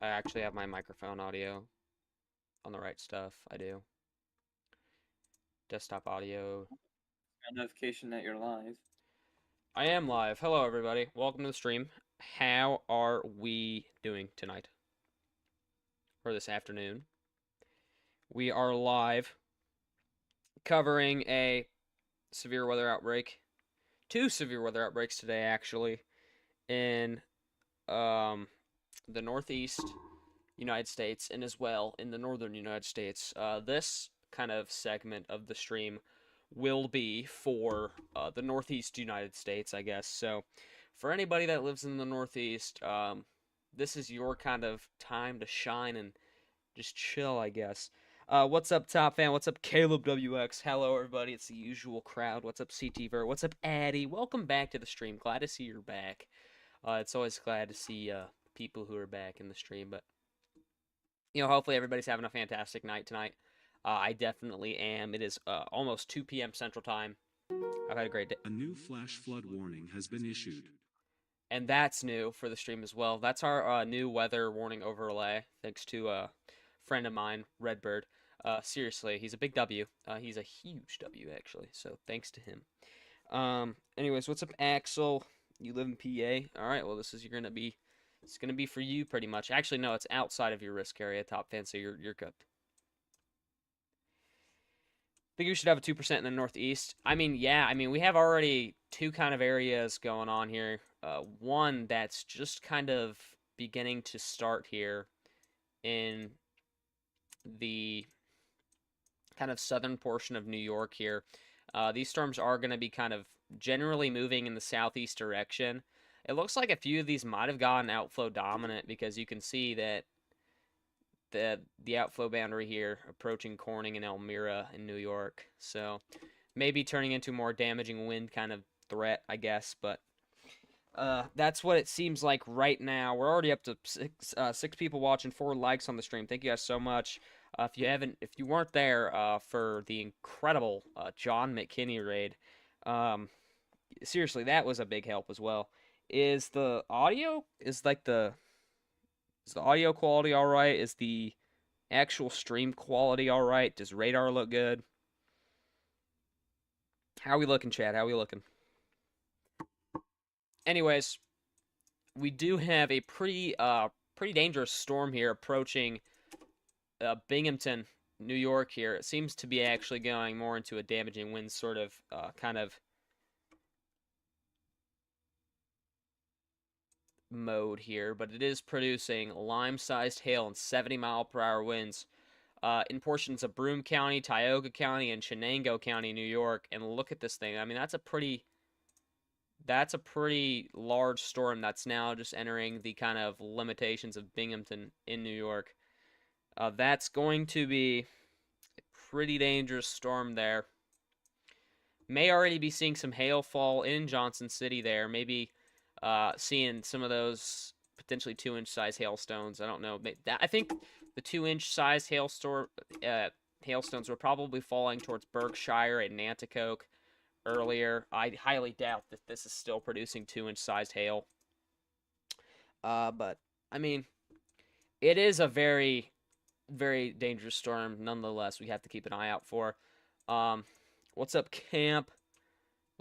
I actually have my microphone audio on the right stuff. I do. Desktop audio. A notification that you're live. I am live. Hello, everybody. Welcome to the stream. How are we doing tonight? Or this afternoon? We are live covering a severe weather outbreak. Two severe weather outbreaks today, actually, in the Northeast United States and as well in the Northern United States. This kind of segment of the stream will be for the Northeast United States, I guess. So, for anybody that lives in the Northeast, this is your kind of time to shine and just chill, I guess. What's up, Top Fan? What's up, Caleb WX? Hello, everybody. It's the usual crowd. What's up, CTVer? What's up, Addy? Welcome back to the stream. Glad to see you're back. It's always glad to see people who are back in the stream. But hopefully everybody's having a fantastic night tonight. I definitely am. It is almost 2 p.m. Central Time. I've had a great day. A new flash flood warning has been issued. And that's new for the stream as well. That's our new weather warning overlay, thanks to a friend of mine, Redbird. Seriously, he's a big W. He's a huge W, actually. So thanks to him. Anyways, what's up, Axel? You live in PA? All right. Well, it's gonna be for you pretty much. Actually, no, it's outside of your risk area, Top Fan. So you're good. Think we should have a 2% in the Northeast. I mean, yeah. I mean, we have already two kind of areas going on here. One that's just kind of beginning to start here in the kind of southern portion of New York here. These storms are going to be kind of generally moving in the southeast direction. It looks like a few of these might have gotten outflow dominant because you can see that the outflow boundary here approaching Corning and Elmira in New York. So maybe turning into more damaging wind kind of threat, I guess. But that's what it seems like right now. We're already up to six people watching, 4 likes on the stream. Thank you guys so much. If you weren't there for the incredible John McKinney raid, seriously, that was a big help as well. Is the audio is the audio quality all right? Is the actual stream quality all right? Does radar look good? How we looking, Chad? How we looking? Anyways, we do have a pretty dangerous storm here approaching Binghamton, New York here. It seems to be actually going more into a damaging wind sort of kind of mode here, but it is producing lime-sized hail and 70-mile-per-hour winds in portions of Broome County, Tioga County, and Chenango County, New York. And look at this thing. I mean, that's a pretty large storm that's now just entering the kind of limitations of Binghamton in New York. That's going to be a pretty dangerous storm there. May already be seeing some hail fall in Johnson City there. Maybe seeing some of those potentially 2-inch size hailstones. I don't know. I think the 2-inch size hailstones were probably falling towards Berkshire and Nanticoke earlier. I highly doubt that this is still producing 2-inch sized hail. But I mean, it is a very, very dangerous storm. Nonetheless, we have to keep an eye out for. What's up, Camp?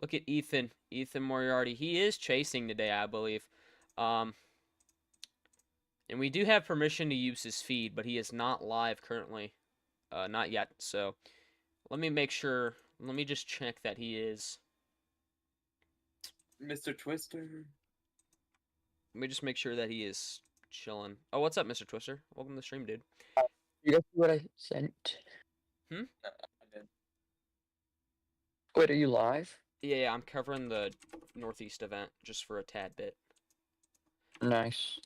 Look at Ethan Moriarty. He is chasing today, I believe. And we do have permission to use his feed, but he is not live currently. Not yet. So let me make sure. Let me just check that he is. Mr. Twister. Let me just make sure that he is chilling. Oh, what's up, Mr. Twister? Welcome to the stream, dude. You guys see what I sent? I did. Wait, are you live? Yeah, I'm covering the Northeast event just for a tad bit. Nice.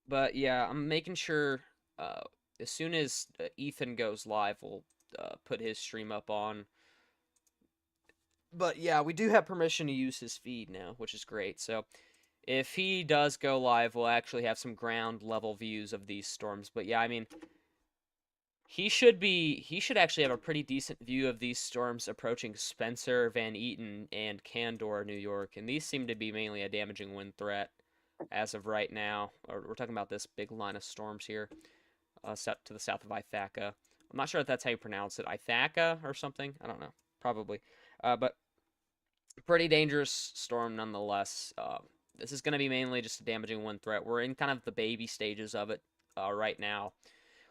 But yeah, I'm making sure as soon as Ethan goes live, we'll put his stream up on. But yeah, we do have permission to use his feed now, which is great. So if he does go live, we'll actually have some ground level views of these storms. But yeah, I mean, he should actually have a pretty decent view of these storms approaching Spencer, Van Eaton, and Candor, New York. And these seem to be mainly a damaging wind threat. as of right now. Or we're talking about this big line of storms here, set to the south of Ithaca. I'm not sure if that's how you pronounce it, Ithaca or something. I don't know, probably. But pretty dangerous storm nonetheless. This is going to be mainly just a damaging wind threat. We're in kind of the baby stages of it right now.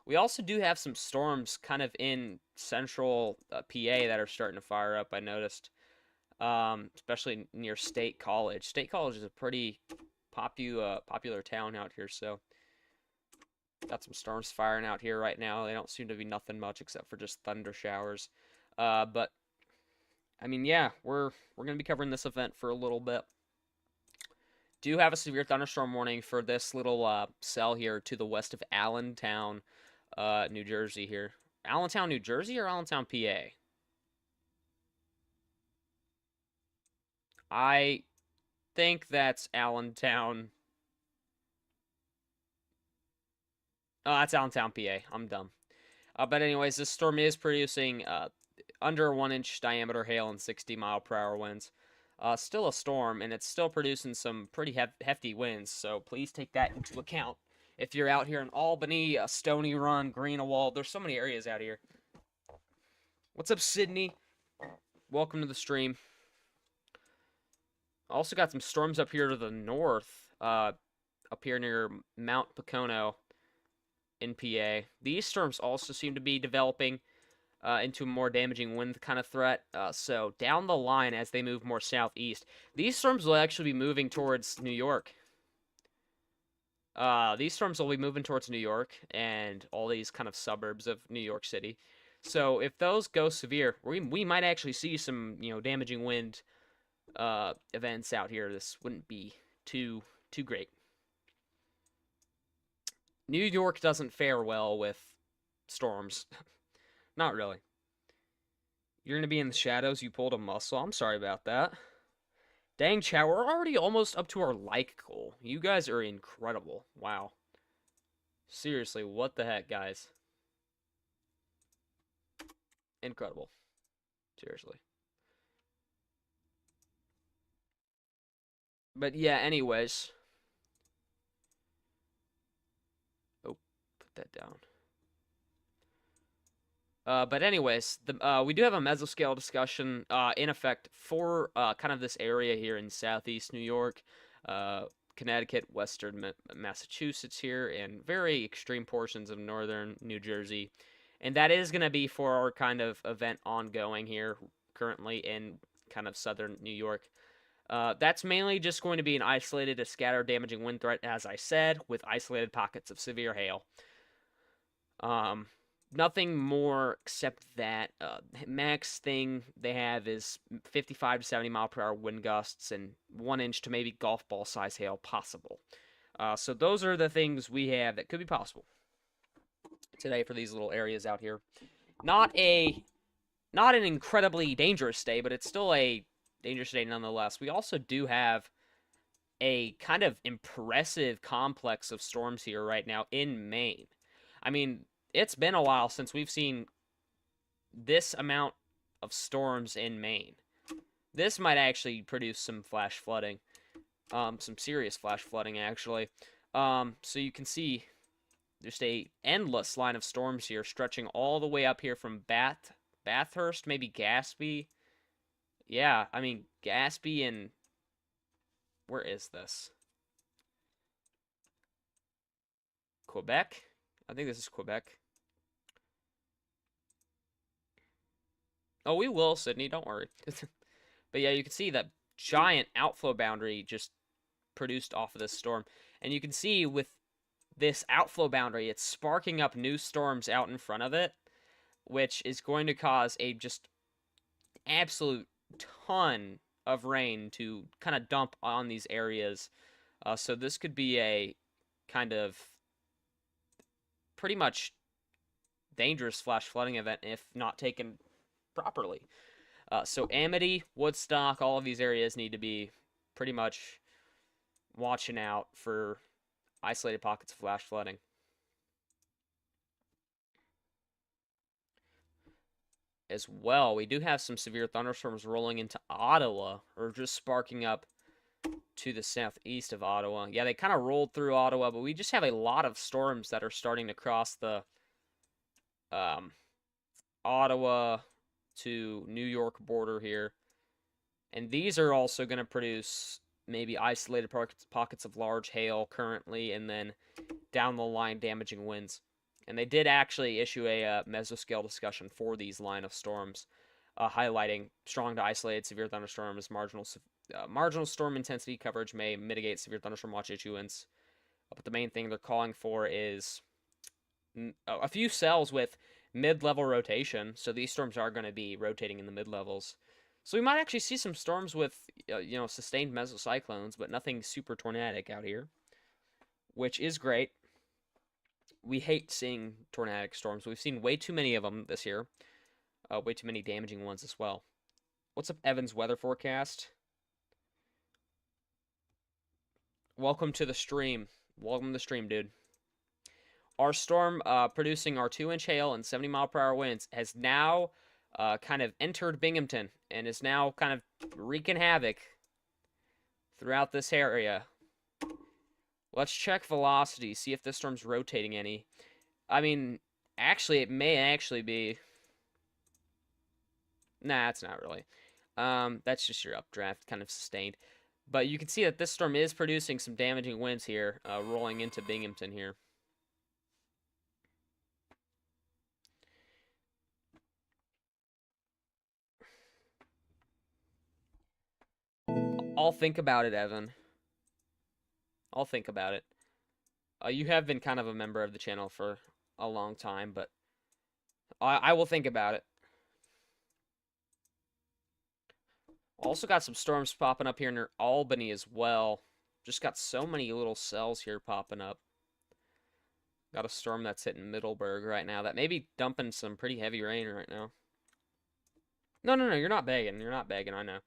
We also do have some storms kind of in central PA that are starting to fire up, I noticed, especially near State College. State College is a pretty popular town out here, so got some storms firing out here right now. They don't seem to be nothing much except for just thunder showers. But I mean, yeah, we're gonna be covering this event for a little bit. Do have a severe thunderstorm warning for this little cell here to the west of Allentown, New Jersey here. Allentown, New Jersey, or Allentown, PA? I think that's Allentown. Oh, that's Allentown, PA. I'm dumb. But anyways, this storm is producing under 1-inch diameter hail and 60-mile-per-hour winds. Still a storm, and it's still producing some pretty hefty winds, so please take that into account. If you're out here in Albany, Stony Run, Greenewald, there's so many areas out here. What's up, Sydney? Welcome to the stream. Also got some storms up here to the north, up here near Mount Pocono in PA. These storms also seem to be developing into a more damaging wind kind of threat. So down the line, as they move more southeast, these storms will actually be moving towards New York. These storms will be moving towards New York and all these kind of suburbs of New York City. So if those go severe, we might actually see some damaging wind events out here. This wouldn't be too great. New York doesn't fare well with storms. Not really. You're going to be in the shadows. You pulled a muscle. I'm sorry about that. Dang, chat. We're already almost up to our like goal. You guys are incredible. Wow. Seriously, what the heck, guys? Incredible. Seriously. But yeah, anyways. Oh, put that down. But anyways, we do have a mesoscale discussion in effect for kind of this area here in southeast New York, Connecticut, western Massachusetts here, and very extreme portions of northern New Jersey. And that is going to be for our kind of event ongoing here currently in kind of southern New York. That's mainly just going to be an isolated, a scattered, damaging wind threat, as I said, with isolated pockets of severe hail. Nothing more except that max thing they have is 55 to 70 mile per hour wind gusts and 1 inch to maybe golf ball size hail possible. So those are the things we have that could be possible today for these little areas out here. Not an incredibly dangerous day, but it's still a dangerous day nonetheless. We also do have a kind of impressive complex of storms here right now in Maine. I mean, it's been a while since we've seen this amount of storms in Maine. This might actually produce some flash flooding. Some serious flash flooding, actually. So you can see just a endless line of storms here stretching all the way up here from Bathurst, maybe Gaspé. Yeah, I mean, Gaspé and... Where is this? Quebec? I think this is Quebec. Oh, we will, Sydney. Don't worry. But yeah, you can see that giant outflow boundary just produced off of this storm. And you can see with this outflow boundary, it's sparking up new storms out in front of it, which is going to cause a just absolute ton of rain to kind of dump on these areas. So this could be a kind of pretty much dangerous flash flooding event if not taken properly. So Amity, Woodstock, all of these areas need to be pretty much watching out for isolated pockets of flash flooding. As well, we do have some severe thunderstorms rolling into Ottawa, or just sparking up to the southeast of Ottawa. Yeah, they kind of rolled through Ottawa, but we just have a lot of storms that are starting to cross the Ottawa to New York border here. And these are also going to produce maybe isolated pockets of large hail currently, and then down the line damaging winds. And they did actually issue a mesoscale discussion for these line of storms, highlighting strong to isolated severe thunderstorms, marginal storm intensity coverage may mitigate severe thunderstorm watch issuance. But the main thing they're calling for is a few cells with mid-level rotation. So these storms are going to be rotating in the mid-levels. So we might actually see some storms with, sustained mesocyclones, but nothing super tornadic out here, which is great. We hate seeing tornadic storms. We've seen way too many of them this year. Way too many damaging ones as well. What's up, Evan's weather forecast? Welcome to the stream. Welcome to the stream, dude. Our storm producing our 2-inch hail and 70-mile-per-hour winds has now kind of entered Binghamton and is now kind of wreaking havoc throughout this area. Let's check velocity, see if this storm's rotating any. I mean, actually, it may actually be... Nah, it's not really. That's just your updraft, kind of sustained. But you can see that this storm is producing some damaging winds here, rolling into Binghamton here. I'll think about it, Evan. I'll think about it. You have been kind of a member of the channel for a long time, but I will think about it. Also got some storms popping up here near Albany as well. Just got so many little cells here popping up. Got a storm that's hitting Middleburg right now that may be dumping some pretty heavy rain right now. No, you're not begging. You're not begging, I know.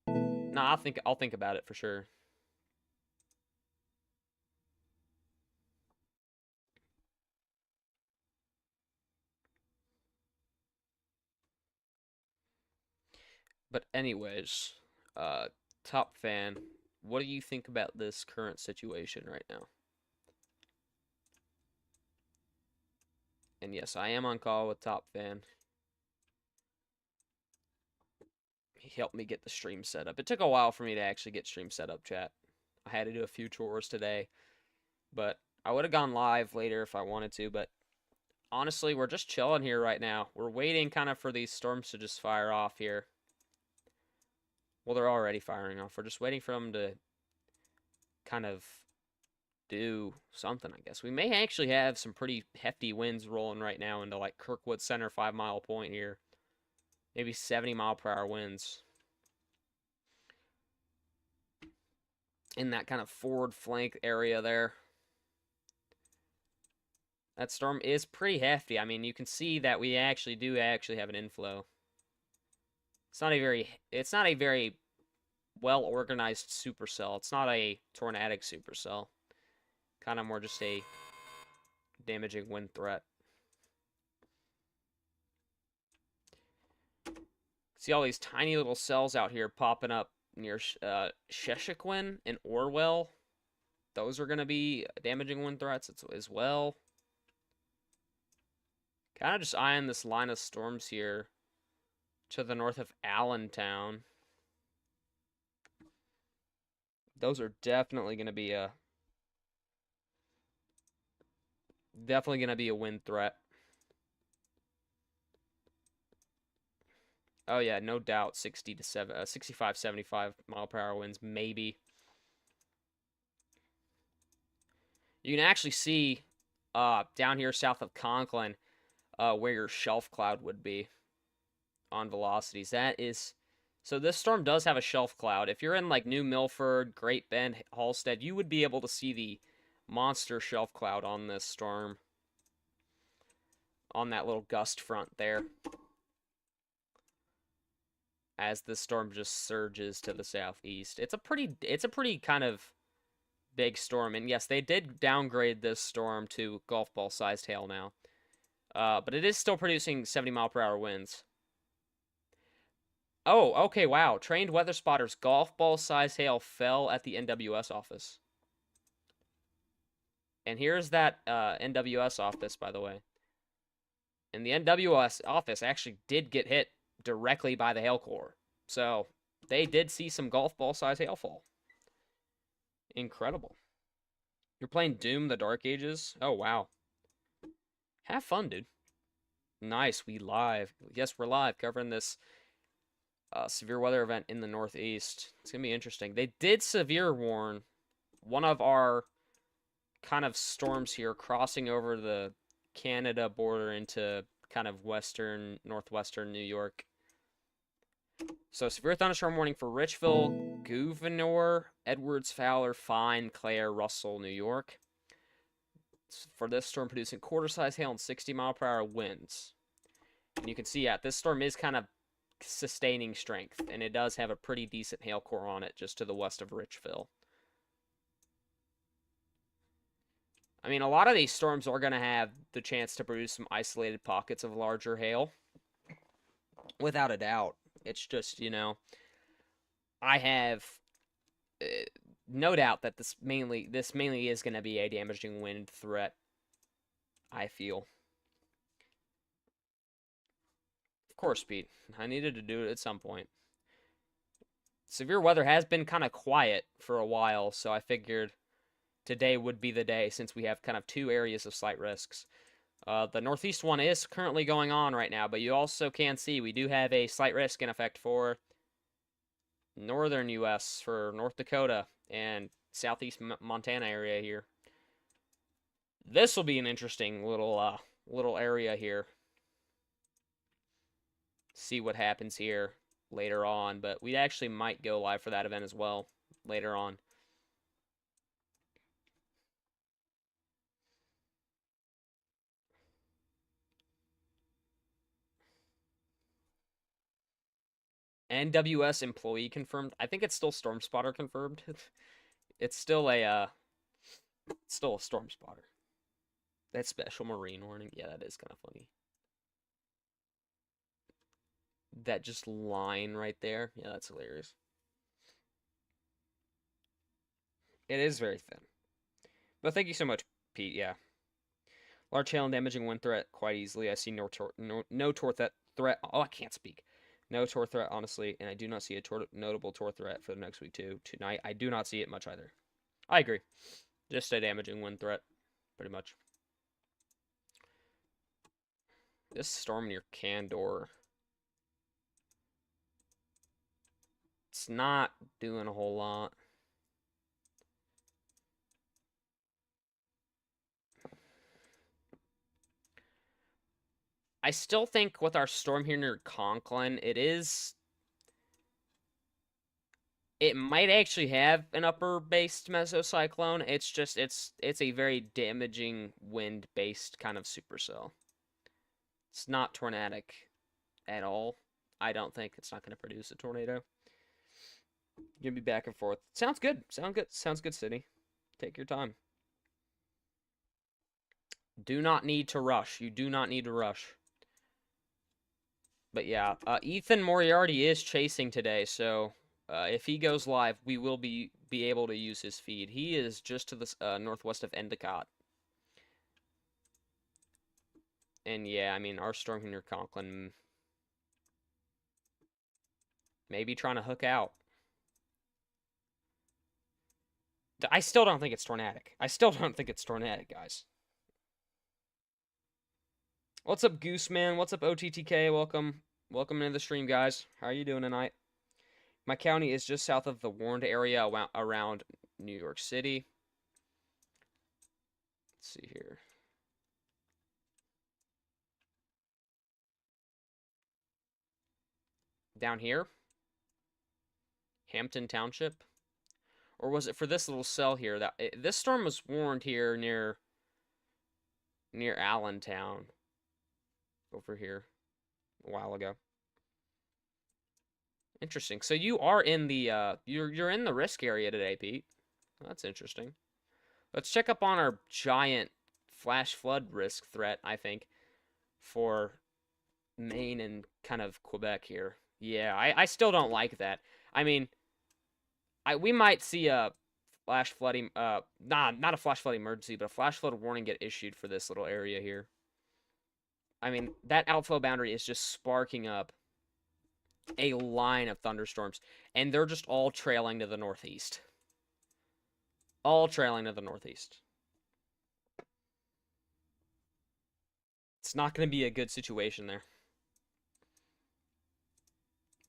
Nah, I'll think about it for sure. But anyways, Top Fan, what do you think about this current situation right now? And yes, I am on call with Top Fan. He helped me get the stream set up. It took a while for me to actually get stream set up, chat. I had to do a few chores today. But I would have gone live later if I wanted to, but honestly, we're just chilling here right now. We're waiting kind of for these storms to just fire off here. Well, they're already firing off. We're just waiting for them to kind of do something, I guess. We may actually have some pretty hefty winds rolling right now into like Kirkwood Center 5 Mile Point here. Maybe 70-mile-per-hour winds. In that kind of forward flank area there. That storm is pretty hefty. I mean, you can see that we actually have an inflow. It's not a very well organized supercell. It's not a tornadic supercell. Kind of more just a damaging wind threat. See all these tiny little cells out here popping up near Sheshequin and Orwell. Those are going to be damaging wind threats as well. Kind of just eyeing this line of storms here to the north of Allentown. Those are definitely going to be a wind threat. Oh yeah, no doubt 65, 75 mile per hour winds maybe. You can actually see down here south of Conklin where your shelf cloud would be on velocities. So this storm does have a shelf cloud. If you're in like New Milford, Great Bend, Halstead, you would be able to see the monster shelf cloud on this storm. On that little gust front there. As the storm just surges to the southeast. It's a pretty kind of big storm. And yes, they did downgrade this storm to golf ball sized hail now. But it is still producing 70 mile per hour winds. Oh, okay, wow. Trained weather spotters, golf ball size hail fell at the NWS office. And here's that NWS office, by the way. And the NWS office actually did get hit directly by the hail core. So they did see some golf ball size hail fall. Incredible. You're playing Doom the Dark Ages? Oh, wow. Have fun, dude. Nice, we live. Yes, we're live covering this severe weather event in the Northeast. It's going to be interesting. They did severe warn one of our kind of storms here crossing over the Canada border into kind of northwestern New York. So severe thunderstorm warning for Richville, Gouverneur, Edwards, Fowler, Fine, Clare, Russell, New York. For this storm producing quarter-size hail and 60-mile-per-hour winds. And you can see, yeah, this storm is kind of sustaining strength, and it does have a pretty decent hail core on it just to the west of Richville. I mean, a lot of these storms are going to have the chance to produce some isolated pockets of larger hail. Without a doubt. It's just, you know, I have no doubt that this mainly is going to be a damaging wind threat, I feel. Of course, Pete. I needed to do it at some point. Severe weather has been kind of quiet for a while, so I figured today would be the day since we have kind of two areas of slight risks. The northeast one is currently going on right now, but you also can see we do have a slight risk in effect for northern U.S., for North Dakota, and southeast Montana area here. This will be an interesting little area here. See what happens here later on, but we actually might go live for that event as well later on. NWS employee confirmed. I think it's still Storm Spotter confirmed. It's still a Storm Spotter. That special marine warning. Yeah, that is kind of funny. That just line right there. Yeah, that's hilarious. It is very thin. But thank you so much, Pete. Yeah. Large hail and damaging wind threat quite easily. I see no tor threat. Oh, I can't speak. No tor threat, honestly, and I do not see a notable tor threat for the next week, too. Tonight, I do not see it much either. I agree. Just a damaging wind threat, pretty much. This storm near Candor. It's not doing a whole lot. I still think with our storm here near Conklin, it might actually have an upper-based mesocyclone. It's just, it's a very damaging wind-based kind of supercell. It's not tornadic at all. I don't think it's not going to produce a tornado. You're going to be back and forth. Sounds good. Sounds good, City. Take your time. Do not need to rush. You do not need to rush. But yeah, Ethan Moriarty is chasing today, so if he goes live, we will be able to use his feed. He is just to the northwest of Endicott. And yeah, I mean, our storm here near Conklin maybe trying to hook out. I still don't think it's tornadic. Guys. What's up, Gooseman? What's up, OTTK? Welcome into the stream, guys. How are you doing tonight? My county is just south of the warned area around New York City. Let's see here. Down here? Hampton Township? Or was it for this little cell here? This storm was warned here near Allentown. Over here. A while ago. Interesting. So you are in the you're in the risk area today, Pete. That's interesting. Let's check up on our giant flash flood risk threat, I think, for Maine and kind of Quebec here. Yeah, I still don't like that. I mean, we might see a flash flooding, not a flash flood emergency, but a flash flood warning get issued for this little area here. I mean, that outflow boundary is just sparking up a line of thunderstorms, and they're just all trailing to the northeast. All trailing to the northeast. It's not going to be a good situation there.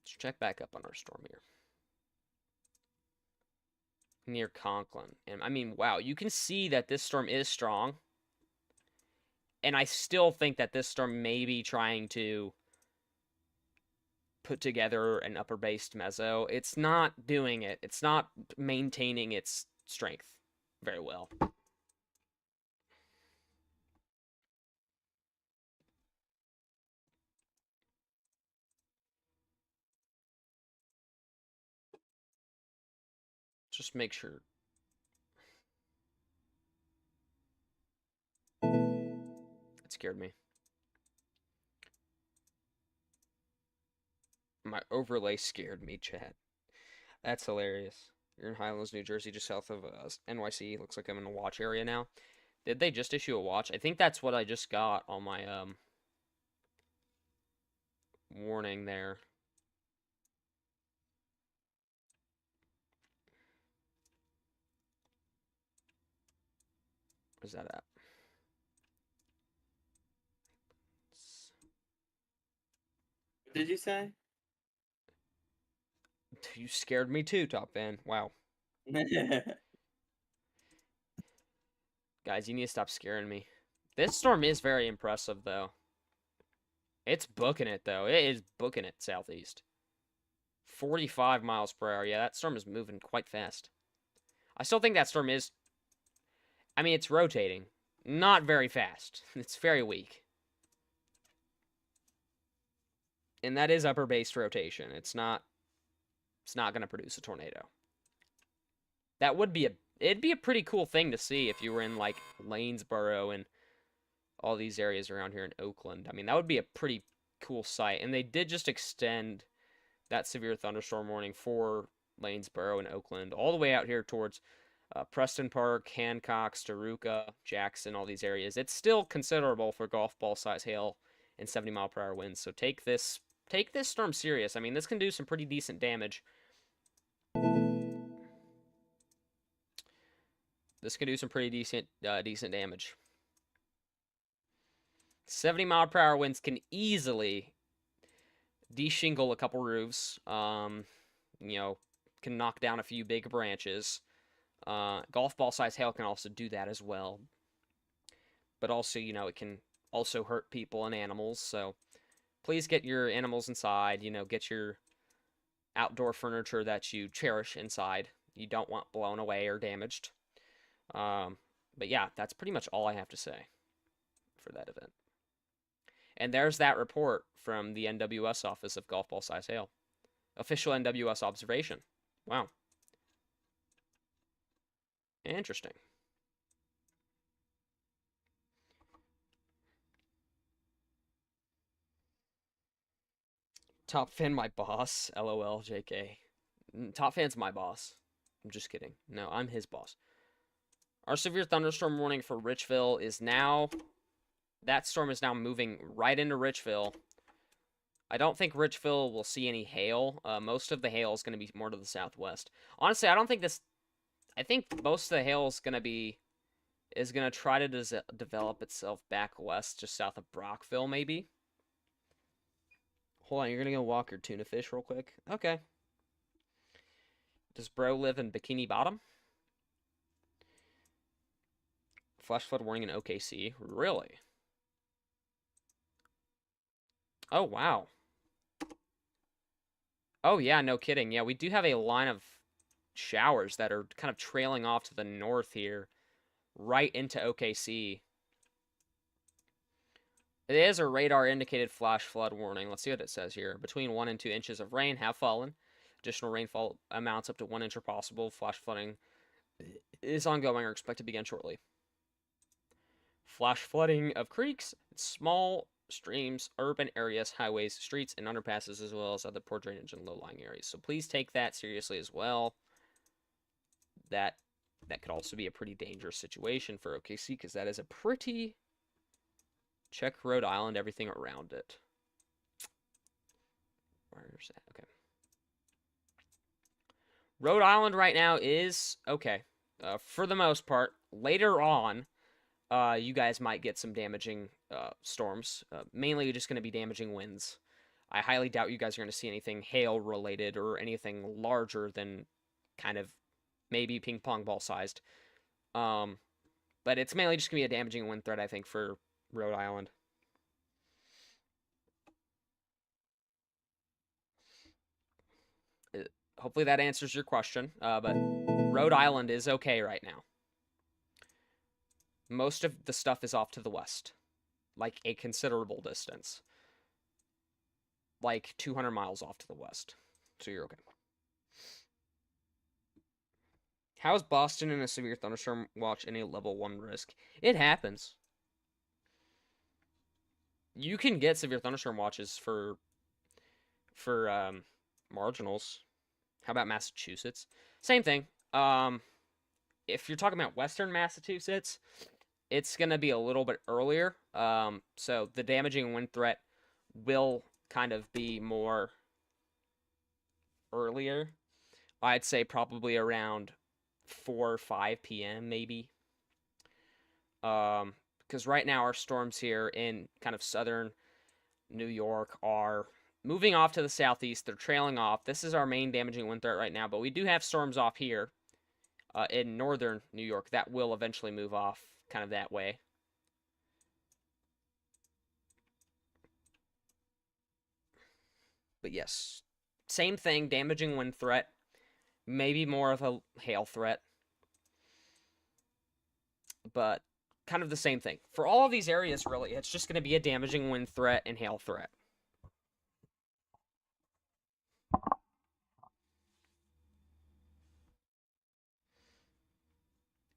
Let's check back up on our storm here. Near Conklin. And I mean, wow, you can see that this storm is strong. And I still think that this storm may be trying to put together an upper based mezzo. It's not doing it. It's not maintaining its strength very well. Just make sure. It scared me. My overlay scared me, Chad. That's hilarious. You're in Highlands, New Jersey, just south of NYC. Looks like I'm in a watch area now. Did they just issue a watch? I think that's what I just got on my warning there. Where's that at? What did you say? You scared me too, Top Fan. Wow. Guys, you need to stop scaring me. This storm is very impressive, though. It's booking it, though. It is booking it southeast. 45 miles per hour. Yeah, that storm is moving quite fast. I still think that storm is... I mean, it's rotating. Not very fast. It's very weak. And that is upper base rotation. It's not going to produce a tornado. That would be it'd be a pretty cool thing to see if you were in like Lanesboro and all these areas around here in Oakland. I mean, that would be a pretty cool sight. And they did just extend that severe thunderstorm warning for Lanesboro and Oakland all the way out here towards Preston Park, Hancock, Staruka, Jackson, all these areas. It's still considerable for golf ball size hail and 70-mile-per-hour winds. So take this storm serious. I mean, this can do some pretty decent damage. This can do some pretty decent damage. 70-mile-per-hour winds can easily deshingle a couple roofs. You know, can knock down a few big branches. Golf ball size hail can also do that as well. But also, you know, it can also hurt people and animals. So please get your animals inside. You know, get your outdoor furniture that you cherish inside. You don't want blown away or damaged. But yeah, that's pretty much all I have to say for that event. And there's that report from the NWS Office of Golf Ball Size Hail. Official NWS observation. Wow. Interesting. Top Fan my boss. LOL JK. Top Fan's my boss. I'm just kidding. No, I'm his boss. Our severe thunderstorm warning for Richville is now... That storm is now moving right into Richville. I don't think Richville will see any hail. Most of the hail is going to be more to the southwest. Honestly, I don't think this... I think most of the hail is going to try to develop itself back west, just south of Brockville, maybe. Hold on, you're going to go walk your tuna fish real quick? Okay. Does bro live in Bikini Bottom? Flash flood warning in OKC? Really? Oh, wow. Oh, yeah, no kidding. Yeah, we do have a line of showers that are kind of trailing off to the north here, right into OKC. It is a radar-indicated flash flood warning. Let's see what it says here. Between 1 and 2 inches of rain have fallen. Additional rainfall amounts up to 1 inch are possible. Flash flooding is ongoing or expected to begin shortly. Flash flooding of creeks, small streams, urban areas, highways, streets, and underpasses, as well as other poor drainage and low-lying areas. So please take that seriously as well. That could also be a pretty dangerous situation for OKC, because that is a pretty... Check Rhode Island, everything around it. Where's that? Okay. Rhode Island right now is okay. For the most part. Later on, you guys might get some damaging storms. Mainly just going to be damaging winds. I highly doubt you guys are going to see anything hail related or anything larger than kind of maybe ping pong ball sized. But it's mainly just going to be a damaging wind threat, I think, for Rhode Island. Hopefully that answers your question. But Rhode Island is okay right now. Most of the stuff is off to the west. Like a considerable distance. Like 200 miles off to the west. So you're okay. How is Boston in a severe thunderstorm watch any level 1 risk? It happens. You can get severe thunderstorm watches for marginals. How about Massachusetts? Same thing. If you're talking about Western Massachusetts, it's going to be a little bit earlier. So the damaging wind threat will kind of be more earlier. I'd say probably around 4 or 5 p.m. maybe. Because right now our storms here in kind of southern New York are moving off to the southeast. They're trailing off. This is our main damaging wind threat right now, but we do have storms off here in northern New York that will eventually move off kind of that way. But yes, same thing, damaging wind threat. Maybe more of a hail threat. But kind of the same thing. For all of these areas, really, it's just going to be a damaging wind threat and hail threat.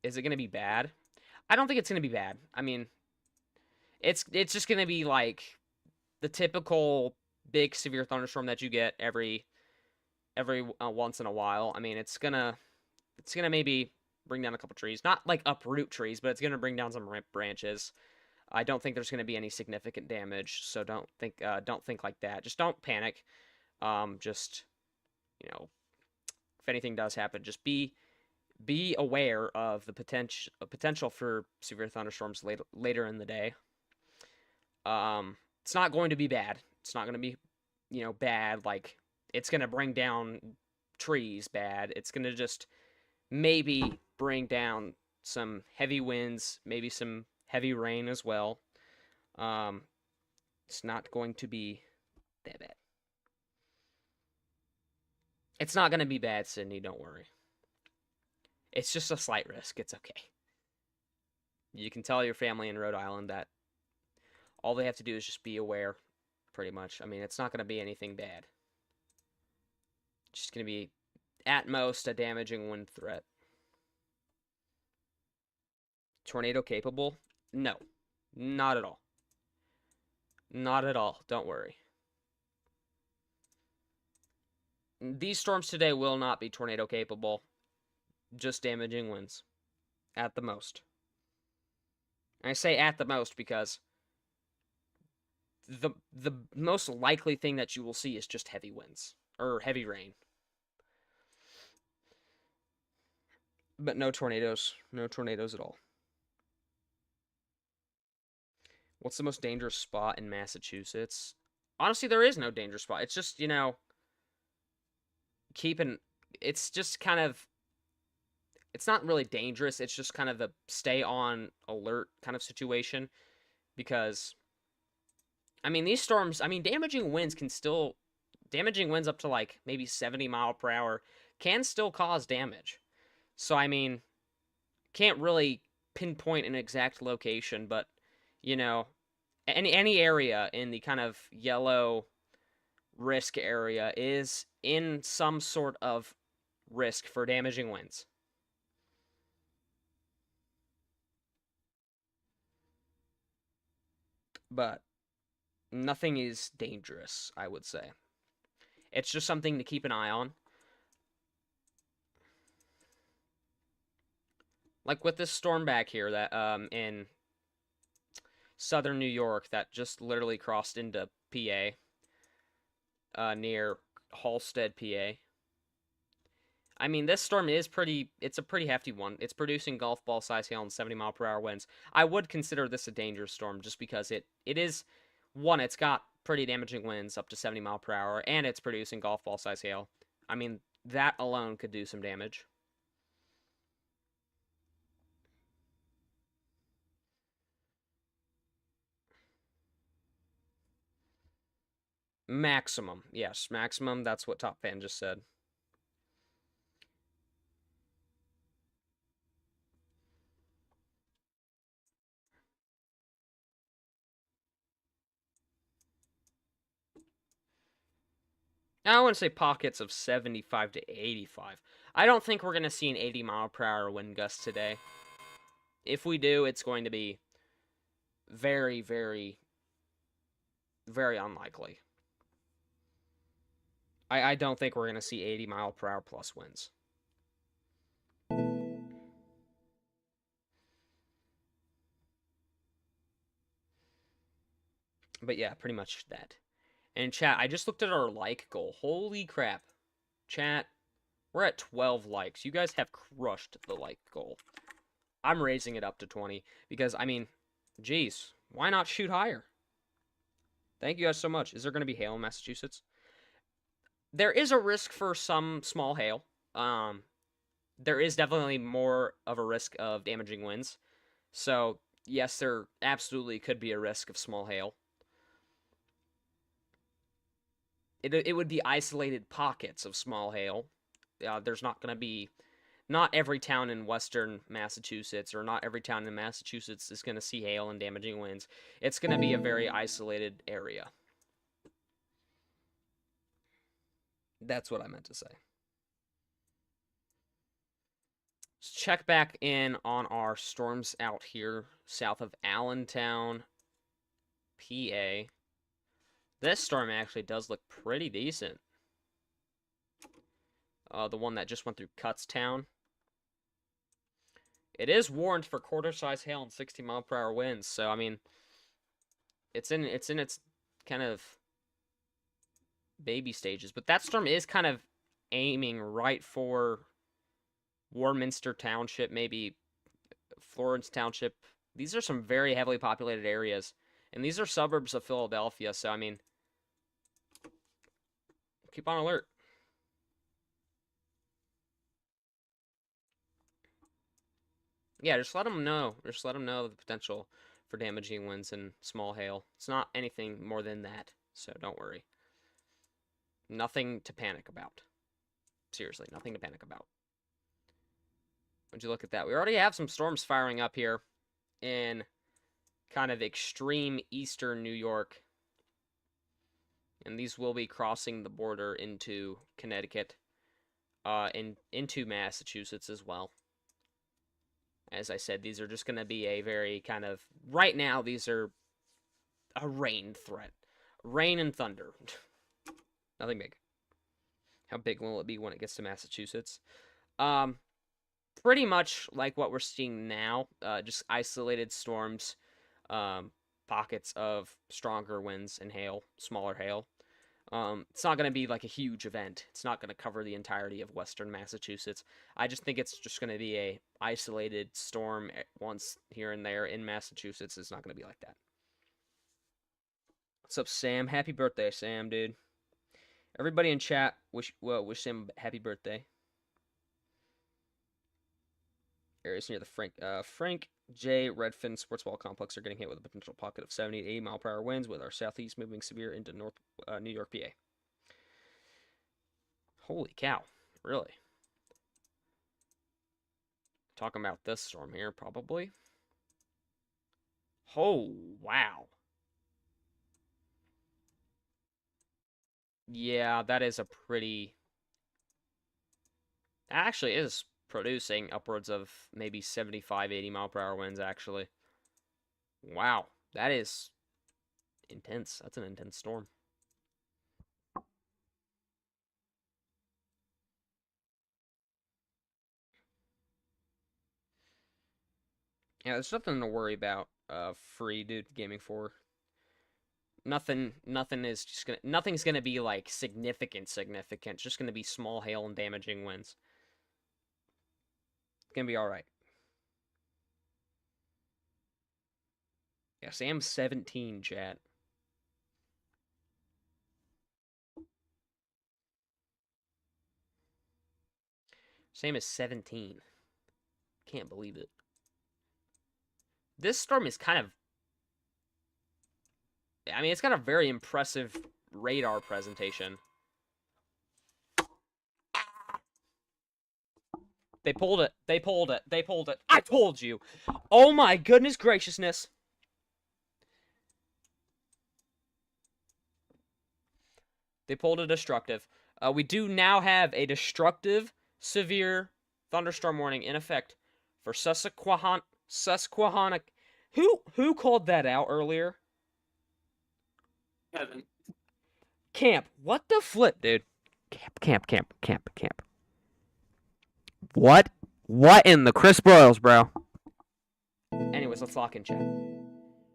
Is it going to be bad? I don't think it's going to be bad. I mean, it's just going to be like the typical big severe thunderstorm that you get every once in a while. I mean, it's gonna maybe bring down a couple trees, not like uproot trees, but it's gonna bring down some branches. I don't think there's gonna be any significant damage, so don't think like that. Just don't panic. Just if anything does happen, just be aware of the potential for severe thunderstorms later in the day. It's not going to be bad. It's not going to be, bad like it's going to bring down trees bad. It's going to just maybe bring down some heavy winds, maybe some heavy rain as well. It's not going to be that bad. It's not going to be bad, Sydney, don't worry. It's just a slight risk. It's okay. You can tell your family in Rhode Island that all they have to do is just be aware, pretty much. I mean, it's not going to be anything bad. It's just going to be, at most, a damaging wind threat. Tornado capable? No. Not at all. Not at all. Don't worry. These storms today will not be tornado capable. Just damaging winds. At the most. I say at the most because the most likely thing that you will see is just heavy winds. Or heavy rain. But no tornadoes. No tornadoes at all. What's the most dangerous spot in Massachusetts? Honestly, there is no dangerous spot. It's just, it's just kind of, it's not really dangerous. It's just kind of a stay on alert kind of situation. Because, I mean, these storms, damaging winds up to like maybe 70 mile per hour can still cause damage. So, can't really pinpoint an exact location, but, any area in the kind of yellow risk area is in some sort of risk for damaging winds. But Nothing is dangerous, I would say. It's just something to keep an eye on. Like with this storm back here that in southern New York that just literally crossed into PA, near Halstead, PA. I mean, this storm is it's a pretty hefty one. It's producing golf ball size hail and 70-mile-per-hour winds. I would consider this a dangerous storm just because it is, one, it's got pretty damaging winds up to 70 mile per hour, and it's producing golf ball size hail. I mean, that alone could do some damage. Maximum. Yes, maximum. That's what Top Fan just said. I want to say pockets of 75 to 85. I don't think we're going to see an 80-mile-per-hour wind gust today. If we do, it's going to be very, very, very unlikely. I don't think we're going to see 80-mile-per-hour plus winds. But yeah, pretty much that. And chat, I just looked at our like goal. Holy crap. Chat, we're at 12 likes. You guys have crushed the like goal. I'm raising it up to 20 because, I mean, geez, why not shoot higher? Thank you guys so much. Is there going to be hail in Massachusetts? There is a risk for some small hail. There is definitely more of a risk of damaging winds. So, yes, there absolutely could be a risk of small hail. It would be isolated pockets of small hail. There's not going to be... Not every town in western Massachusetts or not every town in Massachusetts is going to see hail and damaging winds. It's going to be a very isolated area. That's what I meant to say. Let's check back in on our storms out here south of Allentown, PA. This storm actually does look pretty decent. The one that just went through Kutztown. It is warned for quarter-size hail and 60-mile-per-hour winds, so I mean, it's in its kind of baby stages. But that storm is kind of aiming right for Warminster Township, maybe Florence Township. These are some very heavily populated areas, and these are suburbs of Philadelphia, so I mean, keep on alert. Yeah, just let them know. Just let them know the potential for damaging winds and small hail. It's not anything more than that, so don't worry. Nothing to panic about. Seriously, nothing to panic about. Would you look at that? We already have some storms firing up here in kind of extreme eastern New York. And these will be crossing the border into Connecticut, and into Massachusetts as well. As I said, these are just going to be a very kind of... Right now, these are a rain threat. Rain and thunder. Nothing big. How big will it be when it gets to Massachusetts? Pretty much like what we're seeing now. Just isolated storms. Pockets of stronger winds and hail. Smaller hail. It's not going to be like a huge event. It's not going to cover the entirety of western Massachusetts. I just think it's just going to be a isolated storm once here and there in Massachusetts. It's not going to be like that. What's up, Sam? Happy birthday, Sam, dude. Everybody in chat, wish Sam happy birthday. Areas near the Frank J. Redfin Sports Ball Complex are getting hit with a potential pocket of 70 to 80 mile per hour winds, with our southeast moving severe into North New York, PA. Holy cow. Really? Talking about this storm here, probably. Oh, wow. Yeah, that is a pretty... Actually, it is producing upwards of maybe 75, 80 mile per hour winds, actually. Wow, that is intense. That's an intense storm. Yeah, there's nothing to worry about. Free dude gaming for. Nothing is just gonna. Nothing's gonna be like significant. It's just gonna be small hail and damaging winds. It's gonna be all right. Yeah, Sam's 17, chat. Sam is 17. Can't believe it. This storm is kind of... I mean, it's got a very impressive radar presentation. They pulled it. They pulled it. They pulled it. I told you. Oh my goodness graciousness. They pulled a destructive. We do now have a destructive, severe thunderstorm warning in effect for Susquehanna. Who called that out earlier? Kevin. Camp. What the flip, dude? Camp. What? What in the crisp broils, bro? Anyways, let's lock in chat.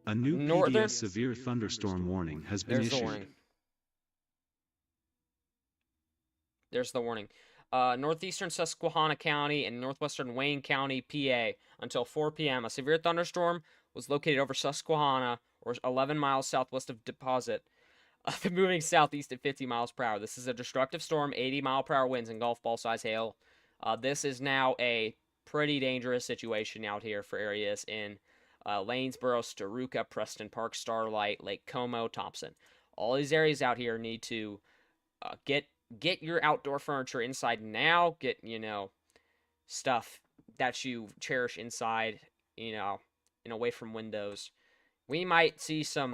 A new Northern- PDS severe thunderstorm warning has been There's the issued. warning. There's the warning. Northeastern Susquehanna County and northwestern Wayne County, PA, until 4 p.m. A severe thunderstorm was located over Susquehanna, or 11 miles southwest of Deposit, moving southeast at 50 miles per hour. This is a destructive storm, 80-mile-per-hour winds, and golf ball-size hail. This is now a pretty dangerous situation out here for areas in Lanesboro, Staruca, Preston Park, Starlight, Lake Como, Thompson. All these areas out here need to get your outdoor furniture inside now. Get, stuff that you cherish inside, and away from windows. We might see some...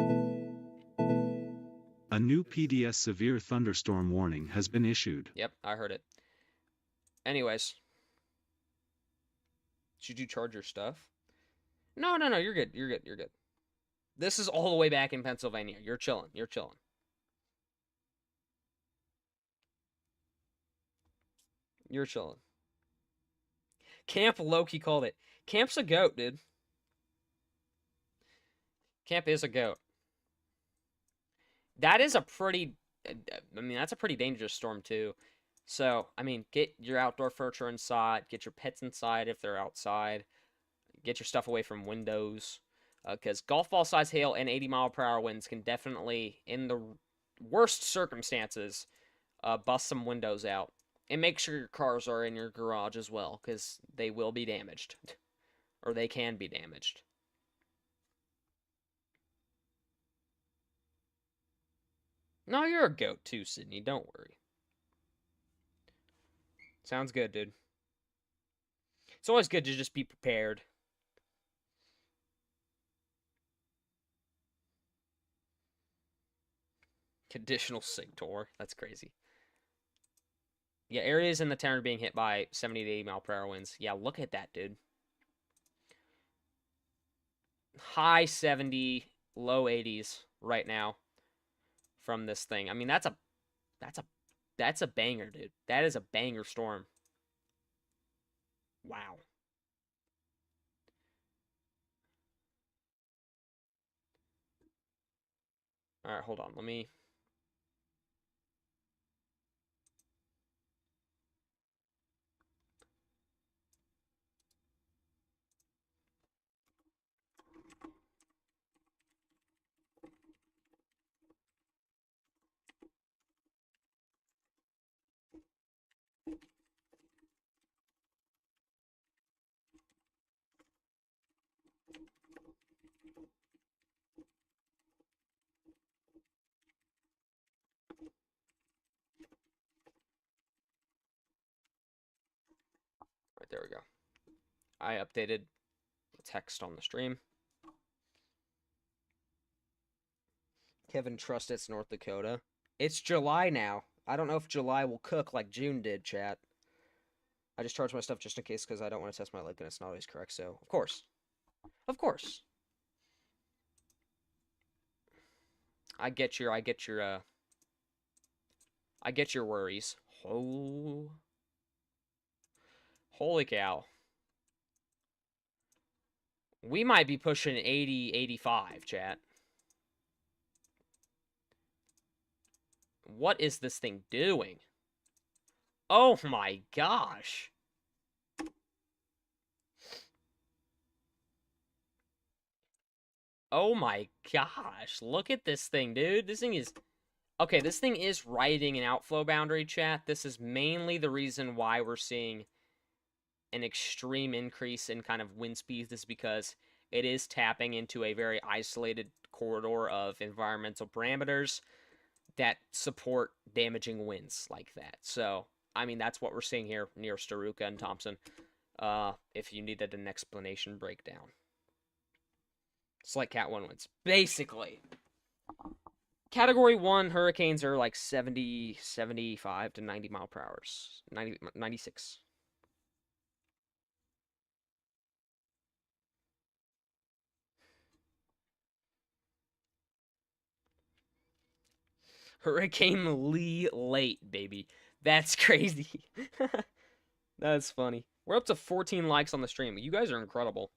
A new PDS severe thunderstorm warning has been issued. Yep, I heard it. Anyways. Should you charge your stuff? No, you're good. You're good. This is all the way back in Pennsylvania. You're chilling. Camp Loki called it. Camp's a goat, dude. Camp is a goat. That is a pretty... that's a pretty dangerous storm, too. So, get your outdoor furniture inside. Get your pets inside if they're outside. Get your stuff away from windows. Because golf ball size hail and 80-mile-per-hour winds can definitely, in the worst circumstances, bust some windows out. And make sure your cars are in your garage as well, because they will be damaged. Or they can be damaged. No, you're a goat too, Sydney. Don't worry. Sounds good, dude. It's always good to just be prepared. Conditional sig tour. That's crazy. Yeah, areas in the town are being hit by 70 to 80 mile per hour winds. Yeah, look at that, dude. High 70, low 80s right now from this thing. That's a banger, dude. That is a banger storm. Wow. All right, hold on. Let me... Right, there we go. I updated the text on the stream. Kevin Trust it's North Dakota. It's July now. I don't know if July will cook like June did, chat. I just charge my stuff just in case because I don't want to test my luck and it's not always correct, so of course. Of course. I get your worries. Oh, holy cow. We might be pushing 80, 85, chat. What is this thing doing? Oh my gosh. Oh my gosh. Look at this thing, dude. This thing is... Okay, this thing is riding an outflow boundary, chat. This is mainly the reason why we're seeing an extreme increase in kind of wind speeds, is because it is tapping into a very isolated corridor of environmental parameters that support damaging winds like that. So, I mean, that's what we're seeing here near Staruka and Thompson, if you needed an explanation breakdown. It's like Cat 1 winds. Basically. Category 1 hurricanes are like 70, 75 to 90 mile per hour. 90, 96. Hurricane Lee late, baby. That's crazy. That's funny. We're up to 14 likes on the stream. You guys are incredible.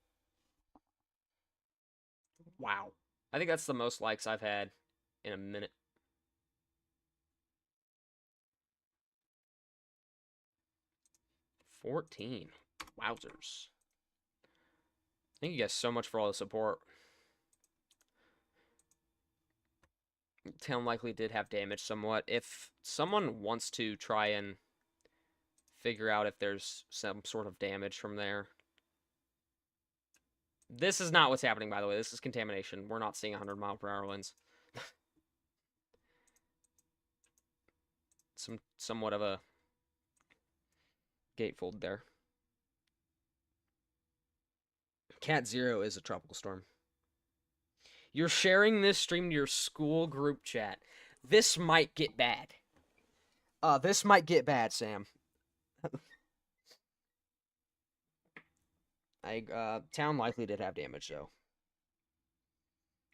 Wow. I think that's the most likes I've had in a minute. $14. Wowzers. Thank you guys so much for all the support. Town likely did have damage somewhat. If someone wants to try and figure out if there's some sort of damage from there. This is not what's happening, by the way. This is contamination. We're not seeing 100 mile per hour winds. Somewhat of a gatefold there. Cat Zero is a tropical storm. You're sharing this stream to your school group chat. This might get bad. This might get bad, Sam. Town likely did have damage, though.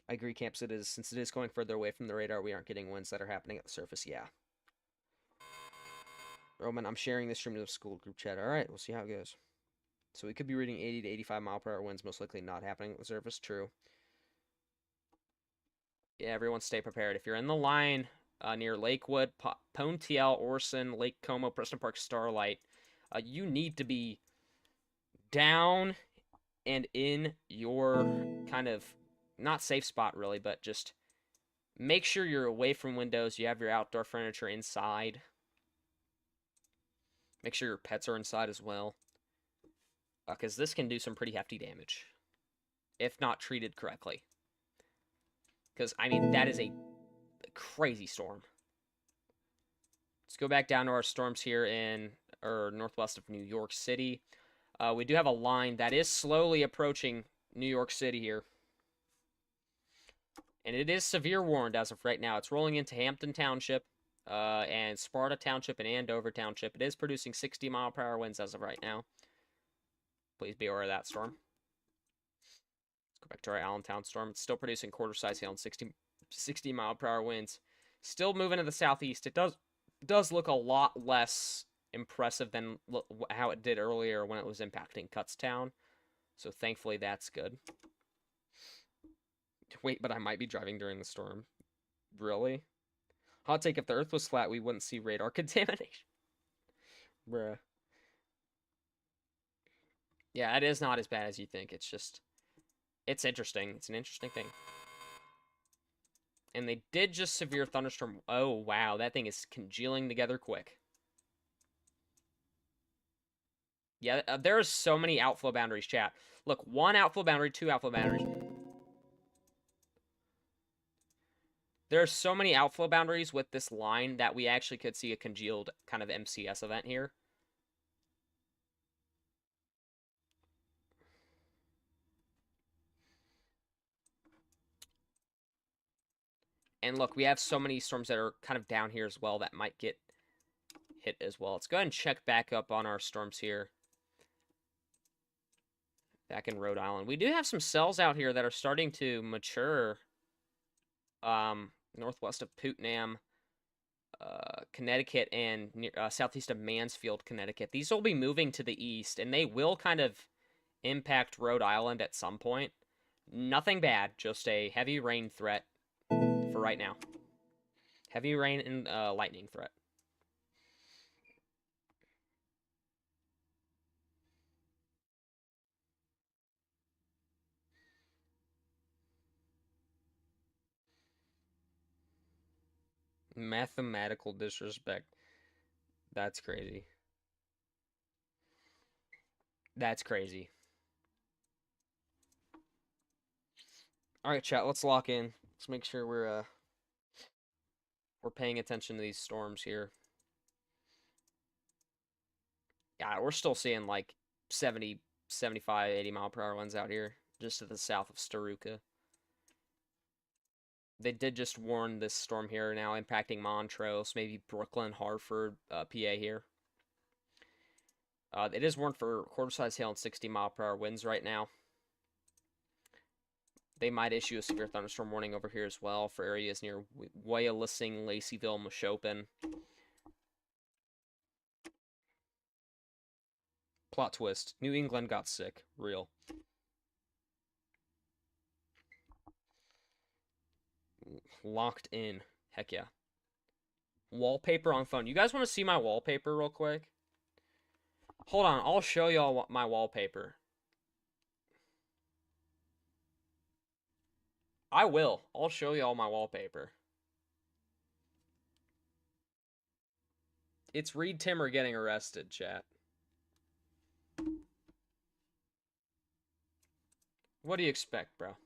I agree, Camps. Since it is going further away from the radar, we aren't getting winds that are happening at the surface. Yeah. Roman, I'm sharing this stream to the school group chat. All right, we'll see how it goes. So we could be reading 80 to 85 mile per hour winds, most likely not happening at the surface. True. Yeah, everyone stay prepared. If you're in the line near Lakewood, Pontiel, Orson, Lake Como, Preston Park, Starlight, you need to be down and in your kind of, not safe spot really, but just make sure you're away from windows. You have your outdoor furniture inside. Make sure your pets are inside as well. Because this can do some pretty hefty damage. If not treated correctly. Because, I mean, that is a crazy storm. Let's go back down to our storms here in northwest of New York City. We do have a line that is slowly approaching New York City here. And it is severe warned as of right now. It's rolling into Hampton Township and Sparta Township and Andover Township. It is producing 60 mile per hour winds as of right now. Please be aware of that storm. Let's go back to our Allentown storm. It's still producing quarter-size hail and 60 mile per hour winds. Still moving to the southeast. It does look a lot less impressive than how it did earlier when it was impacting Kutztown. So thankfully that's good. Wait, but I might be driving during the storm. Really? Hot take, if the earth was flat, we wouldn't see radar contamination. Bruh. Yeah, it is not as bad as you think. It's just, it's interesting. It's an interesting thing. And they did just severe thunderstorm. Oh, wow. That thing is congealing together quick. Yeah, there are so many outflow boundaries, chat. Look, 1 outflow boundary, 2 outflow boundaries. There are so many outflow boundaries with this line that we actually could see a congealed kind of MCS event here. And look, we have so many storms that are kind of down here as well that might get hit as well. Let's go ahead and check back up on our storms here. Back in Rhode Island. We do have some cells out here that are starting to mature. northwest of Putnam, Connecticut, and southeast of Mansfield, Connecticut. These will be moving to the east, and they will kind of impact Rhode Island at some point. Nothing bad, just a heavy rain threat for right now. Heavy rain and lightning threat. Mathematical disrespect. That's crazy. That's crazy. All right, chat. Let's lock in. Let's make sure we're paying attention to these storms here. Yeah, we're still seeing like 70, 75, 80 mile per hour winds out here, just to the south of Staruka. They did just warn this storm here now impacting Montrose, maybe Brooklyn, Hartford, PA here. It is warned for quarter-size hail and 60 mile per hour winds right now. They might issue a severe thunderstorm warning over here as well for areas near Wyalusing, Laceyville, Mashopin. Plot twist. New England got sick. Real. Locked in. Heck yeah. Wallpaper on phone. You guys want to see my wallpaper real quick? Hold on. I'll show y'all my wallpaper. I will. I'll show y'all my wallpaper. It's Reed Timmer getting arrested, chat. What do you expect, bro?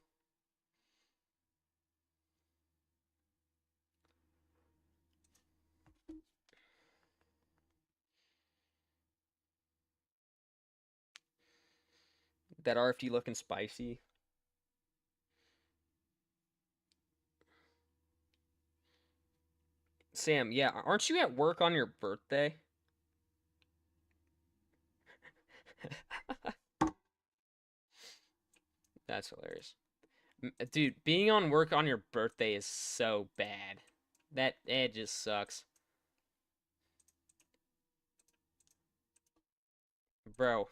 That RFD looking spicy. Sam, yeah, aren't you at work on your birthday? That's hilarious. Dude, being on work on your birthday is so bad. It just sucks. Bro.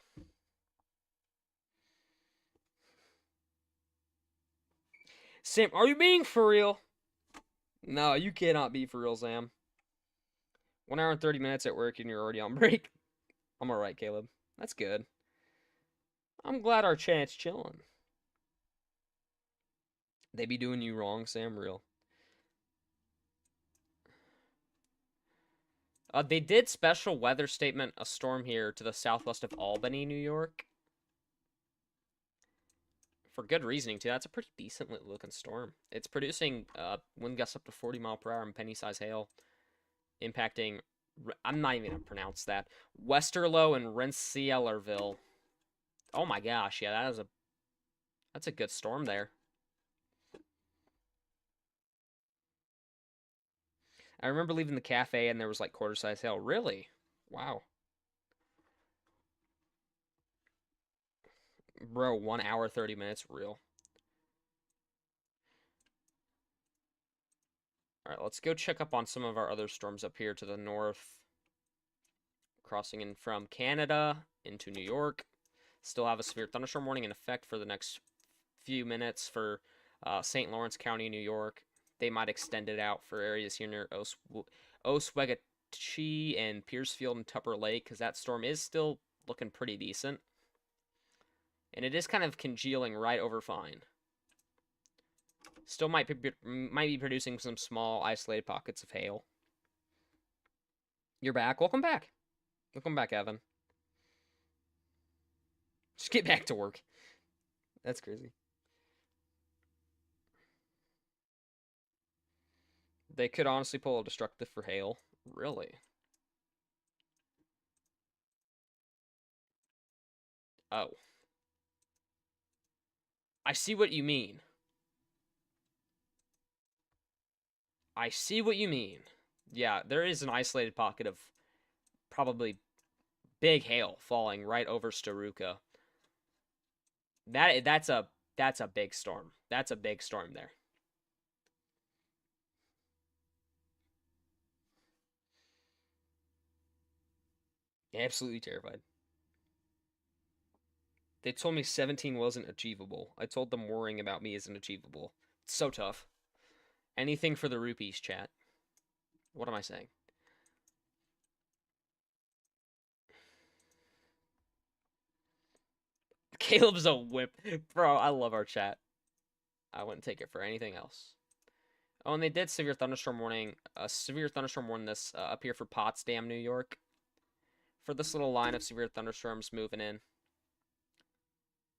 Sam, are you being for real? No, you cannot be for real, Sam. 1 hour and 30 minutes at work and you're already on break. I'm alright, Caleb. That's good. I'm glad our chat's chilling. They be doing you wrong, Sam, real. They did special weather statement a storm here to the southwest of Albany, New York. For good reasoning, too. That's a pretty decent looking storm. It's producing wind gusts up to 40 mile per hour and penny-size hail, impacting, I'm not even going to pronounce that, Westerlo and Rensselaerville. Oh my gosh, yeah, that's a good storm there. I remember leaving the cafe and there was like quarter-size hail. Really? Wow. Bro, 1 hour, 30 minutes, real. Alright, let's go check up on some of our other storms up here to the north. Crossing in from Canada into New York. Still have a severe thunderstorm warning in effect for the next few minutes for St. Lawrence County, New York. They might extend it out for areas here near Oswegatchie and Piercefield and Tupper Lake, because that storm is still looking pretty decent. And it is kind of congealing right over fine. Still might be producing some small isolated pockets of hail. You're back. Welcome back. Welcome back, Evan. Just get back to work. That's crazy. They could honestly pull a destructive for hail. Really? Oh. I see what you mean. I see what you mean. Yeah, there is an isolated pocket of probably big hail falling right over Staruka. That's a big storm. That's a big storm there. Absolutely terrified. They told me 17 wasn't achievable. I told them worrying about me isn't achievable. It's so tough. Anything for the rupees, chat. What am I saying? Caleb's a whip. Bro, I love our chat. I wouldn't take it for anything else. Oh, and they did severe thunderstorm warning. Severe thunderstorm warning this up here for Potsdam, New York. For this little line of severe thunderstorms moving in.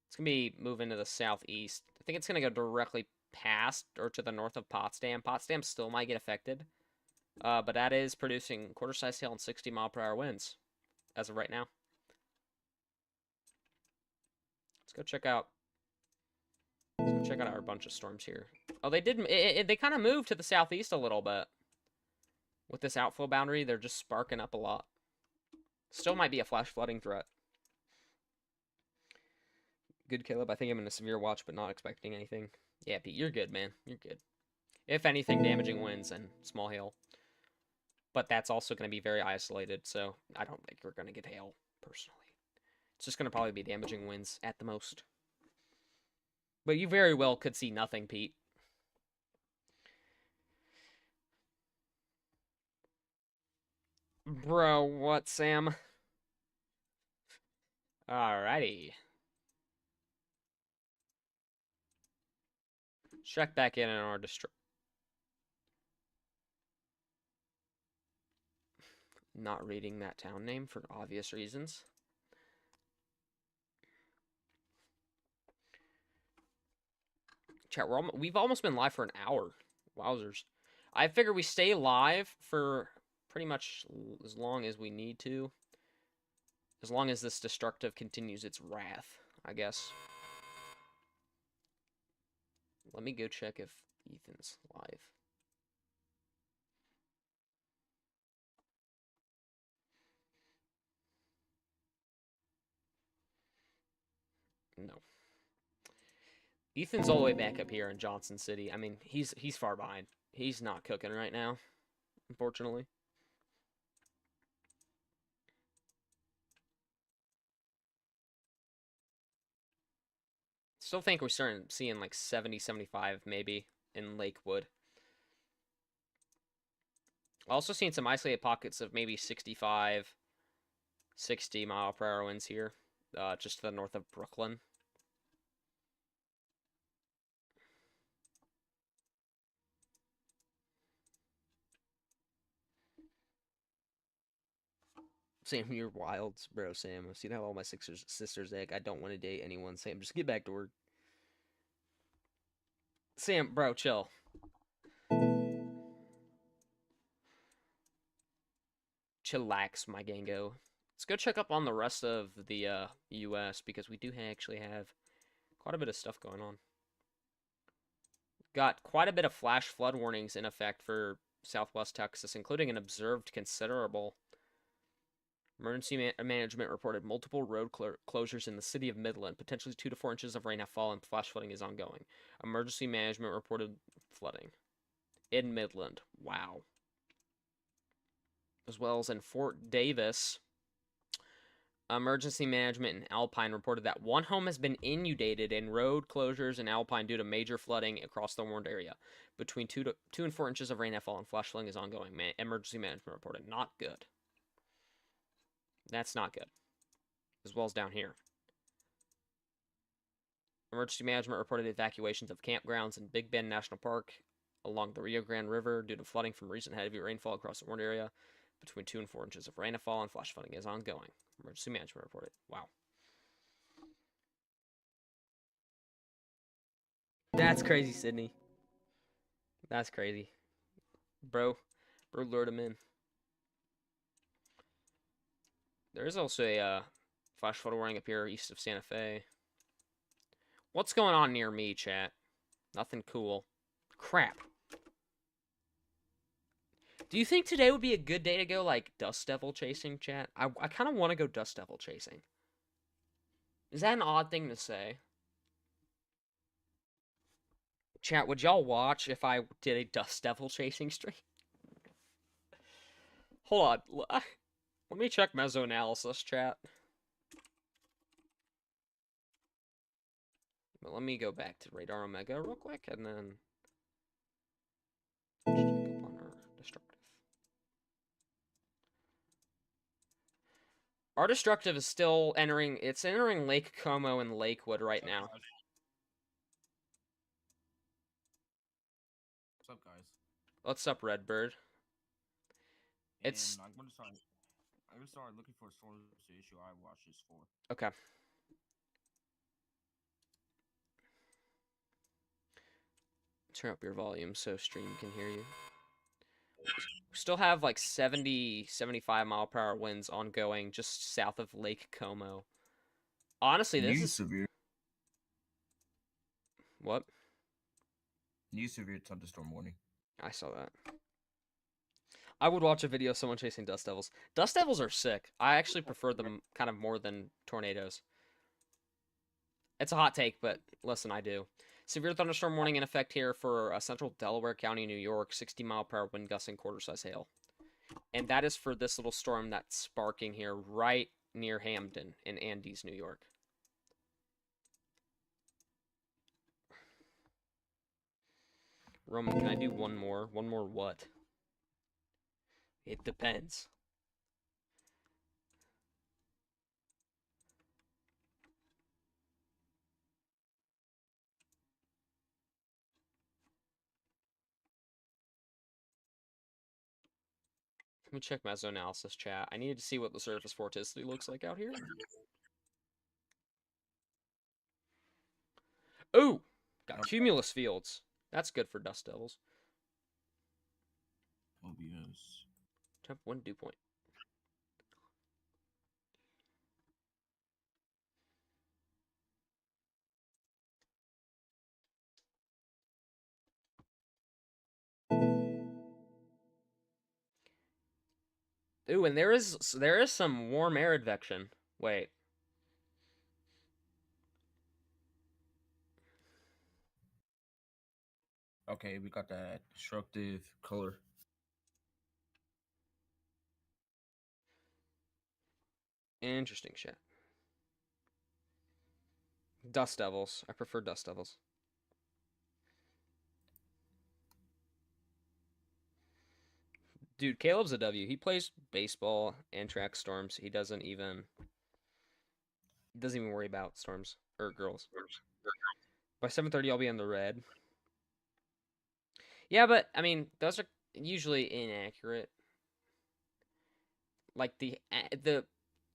It's going to be moving to the southeast. I think it's going to go directly past or to the north of Potsdam. Potsdam still might get affected. But that is producing quarter-size hail and 60-mile-per-hour winds as of right now. Let's go check out. Let's go check out our bunch of storms here. Oh, they did. They kind of moved to the southeast a little bit. With this outflow boundary, they're just sparking up a lot. Still might be a flash flooding threat. Good, Caleb. I think I'm in a severe watch, but not expecting anything. Yeah, Pete, you're good, man. You're good. If anything, damaging winds and small hail. But that's also going to be very isolated, so I don't think we're going to get hail, personally. It's just going to probably be damaging winds at the most. But you very well could see nothing, Pete. Bro, what, Sam? Alrighty. Check back in on our not reading that town name for obvious reasons. Chat, we've almost been live for an hour. Wowzers. I figure we stay live for pretty much as long as we need to. As long as this destructive continues its wrath, I guess. Let me go check if Ethan's live. No. Ethan's all the way back up here in Johnson City. I mean, he's far behind. He's not cooking right now, unfortunately. Still think we're starting seeing like 70, 75 maybe in Lakewood. Also seeing some isolated pockets of maybe 65, 60-mile-per-hour winds here, just to the north of Brooklyn. Sam, you're wild, bro, Sam. I've seen how all my sisters act. I don't want to date anyone. Sam, just get back to work. Sam, bro, chill. Chillax, my gango. Let's go check up on the rest of the U.S. because we do actually have quite a bit of stuff going on. Got quite a bit of flash flood warnings in effect for southwest Texas, including an observed considerable. Emergency management reported multiple road closures in the city of Midland. Potentially 2 to 4 inches of rain have fallen. Flash flooding is ongoing. Emergency management reported flooding in Midland. Wow. As well as in Fort Davis, emergency management in Alpine reported that one home has been inundated and road closures in Alpine due to major flooding across the warned area. Between 2 and 4 inches of rain have fallen. Flash flooding is ongoing. Emergency management reported. Not good. That's not good. As well as down here. Emergency management reported evacuations of campgrounds in Big Bend National Park along the Rio Grande River due to flooding from recent heavy rainfall across the warned area. Between 2 and 4 inches of rain have fallen. Flash flooding is ongoing. Emergency management reported. Wow. That's crazy, Sydney. That's crazy. Bro lured him in. There is also a flash flood warning up here east of Santa Fe. What's going on near me, chat? Nothing cool. Crap. Do you think today would be a good day to go, like, dust devil chasing, chat? I kind of want to go dust devil chasing. Is that an odd thing to say? Chat, would y'all watch if I did a dust devil chasing stream? Hold on. Let me check mesoanalysis, chat. But let me go back to Radar Omega real quick, and then just check up on our destructive. Our destructive is still entering. It's entering Lake Como and Lakewood right now. What's up, guys? What's up, Redbird? It's And I'm gonna start looking for storms to issue eye washes for. okay. Turn up your volume so stream can hear you. We still have like 70, 75 mile per hour winds ongoing just south of Lake Como. Honestly, this New is severe what? thunderstorm warning. I saw that. I would watch a video of someone chasing dust devils. Dust devils are sick. I actually prefer them kind of more than tornadoes. It's a hot take, but listen, I do. Severe thunderstorm warning in effect here for central Delaware County, New York. 60 mile per hour wind gusts and quarter-size hail. And that is for this little storm that's sparking here right near Hamden in Andes, New York. Roman, can I do one more? One more what? It depends. Let me check mesoanalysis chat. I need to see what the surface vorticity looks like out here. Ooh! Got cumulus fields. That's good for dust devils. OBS. Temp 1 dew point. Ooh, and there is some warm air advection. Wait. Okay, we got that destructive color. Interesting shit. Dust devils. I prefer dust devils. Dude, Caleb's a W. He plays baseball and track storms. He doesn't even worry about storms or girls. By 7:30 I'll be in the red. Yeah, but I mean, those are usually inaccurate. Like the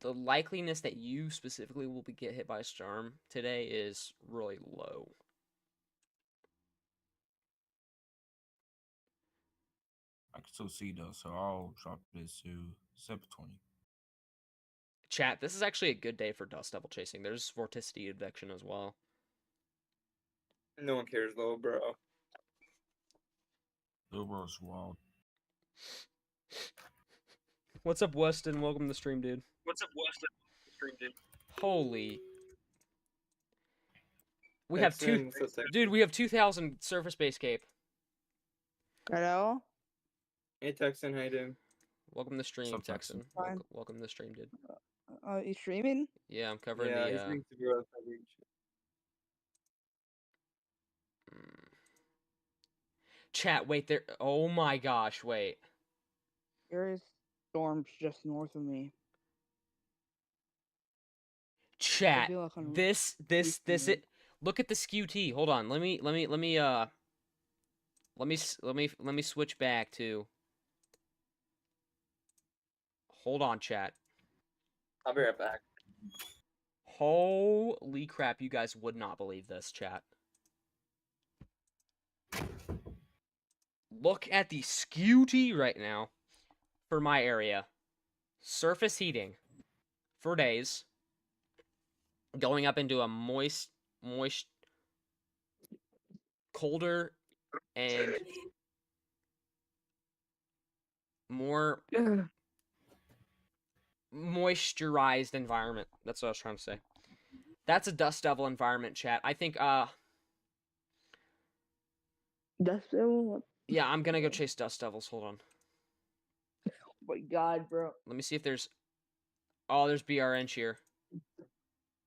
likeliness that you specifically will get hit by a storm today is really low. I can still see though, so I'll drop this to 720. Chat, this is actually a good day for dust devil chasing. There's vorticity advection as well. No one cares though, bro. Liberal's wild. What's up, Weston? Welcome to the stream, dude. What's up, Weston? Stream, dude. Holy. We have Texan, two. so Dude, we have 2,000 surface-based cape. Hello? Hey, Texan, how you doing? Welcome to the stream, Sup, Texan. Texan? Fine. Welcome to the stream, dude. You streaming? Yeah, I'm covering Yeah, the. he's doing severe coverage. Chat, wait, there. Oh my gosh, wait. There is storms just north of me. Chat, feel like I'm this, recently- it. Look at the skew T. Hold on, let me switch back to. Hold on, chat. I'll be right back. Holy crap, you guys would not believe this, chat. Look at the skew T right now for my area. Surface heating for days. Going up into a moist, colder, and more moisturized environment. That's what I was trying to say. That's a dust devil environment, chat. I think, That's so. yeah, I'm gonna go chase dust devils. Hold on. Oh my god, bro. Let me see if there's Oh, there's BRN cheer.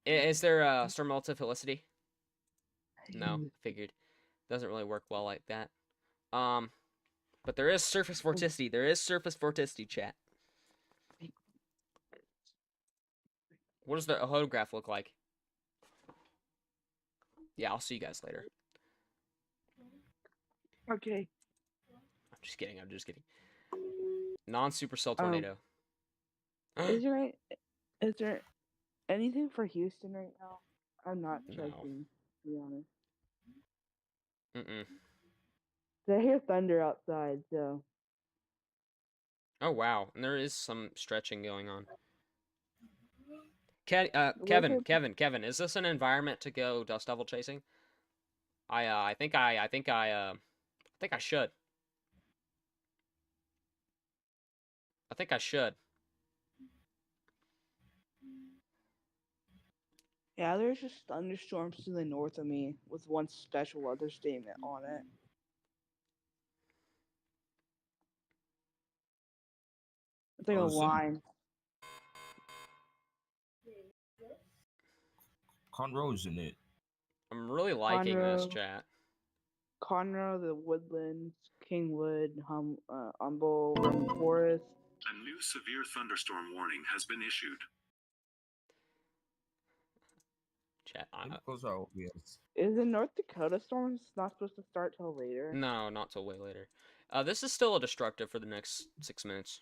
Is there storm relative Felicity? No, figured. Doesn't really work well like that. But there is surface vorticity. There is surface vorticity, chat. What does the holograph look like? Yeah, I'll see you guys later. Okay. I'm just kidding. I'm just kidding. Non-supercell tornado. Is there anything for Houston right now? I'm not No. checking, to be honest. Mm-mm. I hear thunder outside, so Oh wow, and there is some stretching going on. Kevin, is this an environment to go dust devil chasing? I think I should. I think I should. yeah, there's just thunderstorms to the north of me with one special weather statement on it. It's like a Oh, so- line. Conroe's in it. I'm really liking this chat. Conroe, the Woodlands, Kingwood, Humble, Rim Forest. A new severe thunderstorm warning has been issued. Chat. Those are obvious. Is the North Dakota storms not supposed to start till later? No, not till way later. This is still a destructive for the next 6 minutes.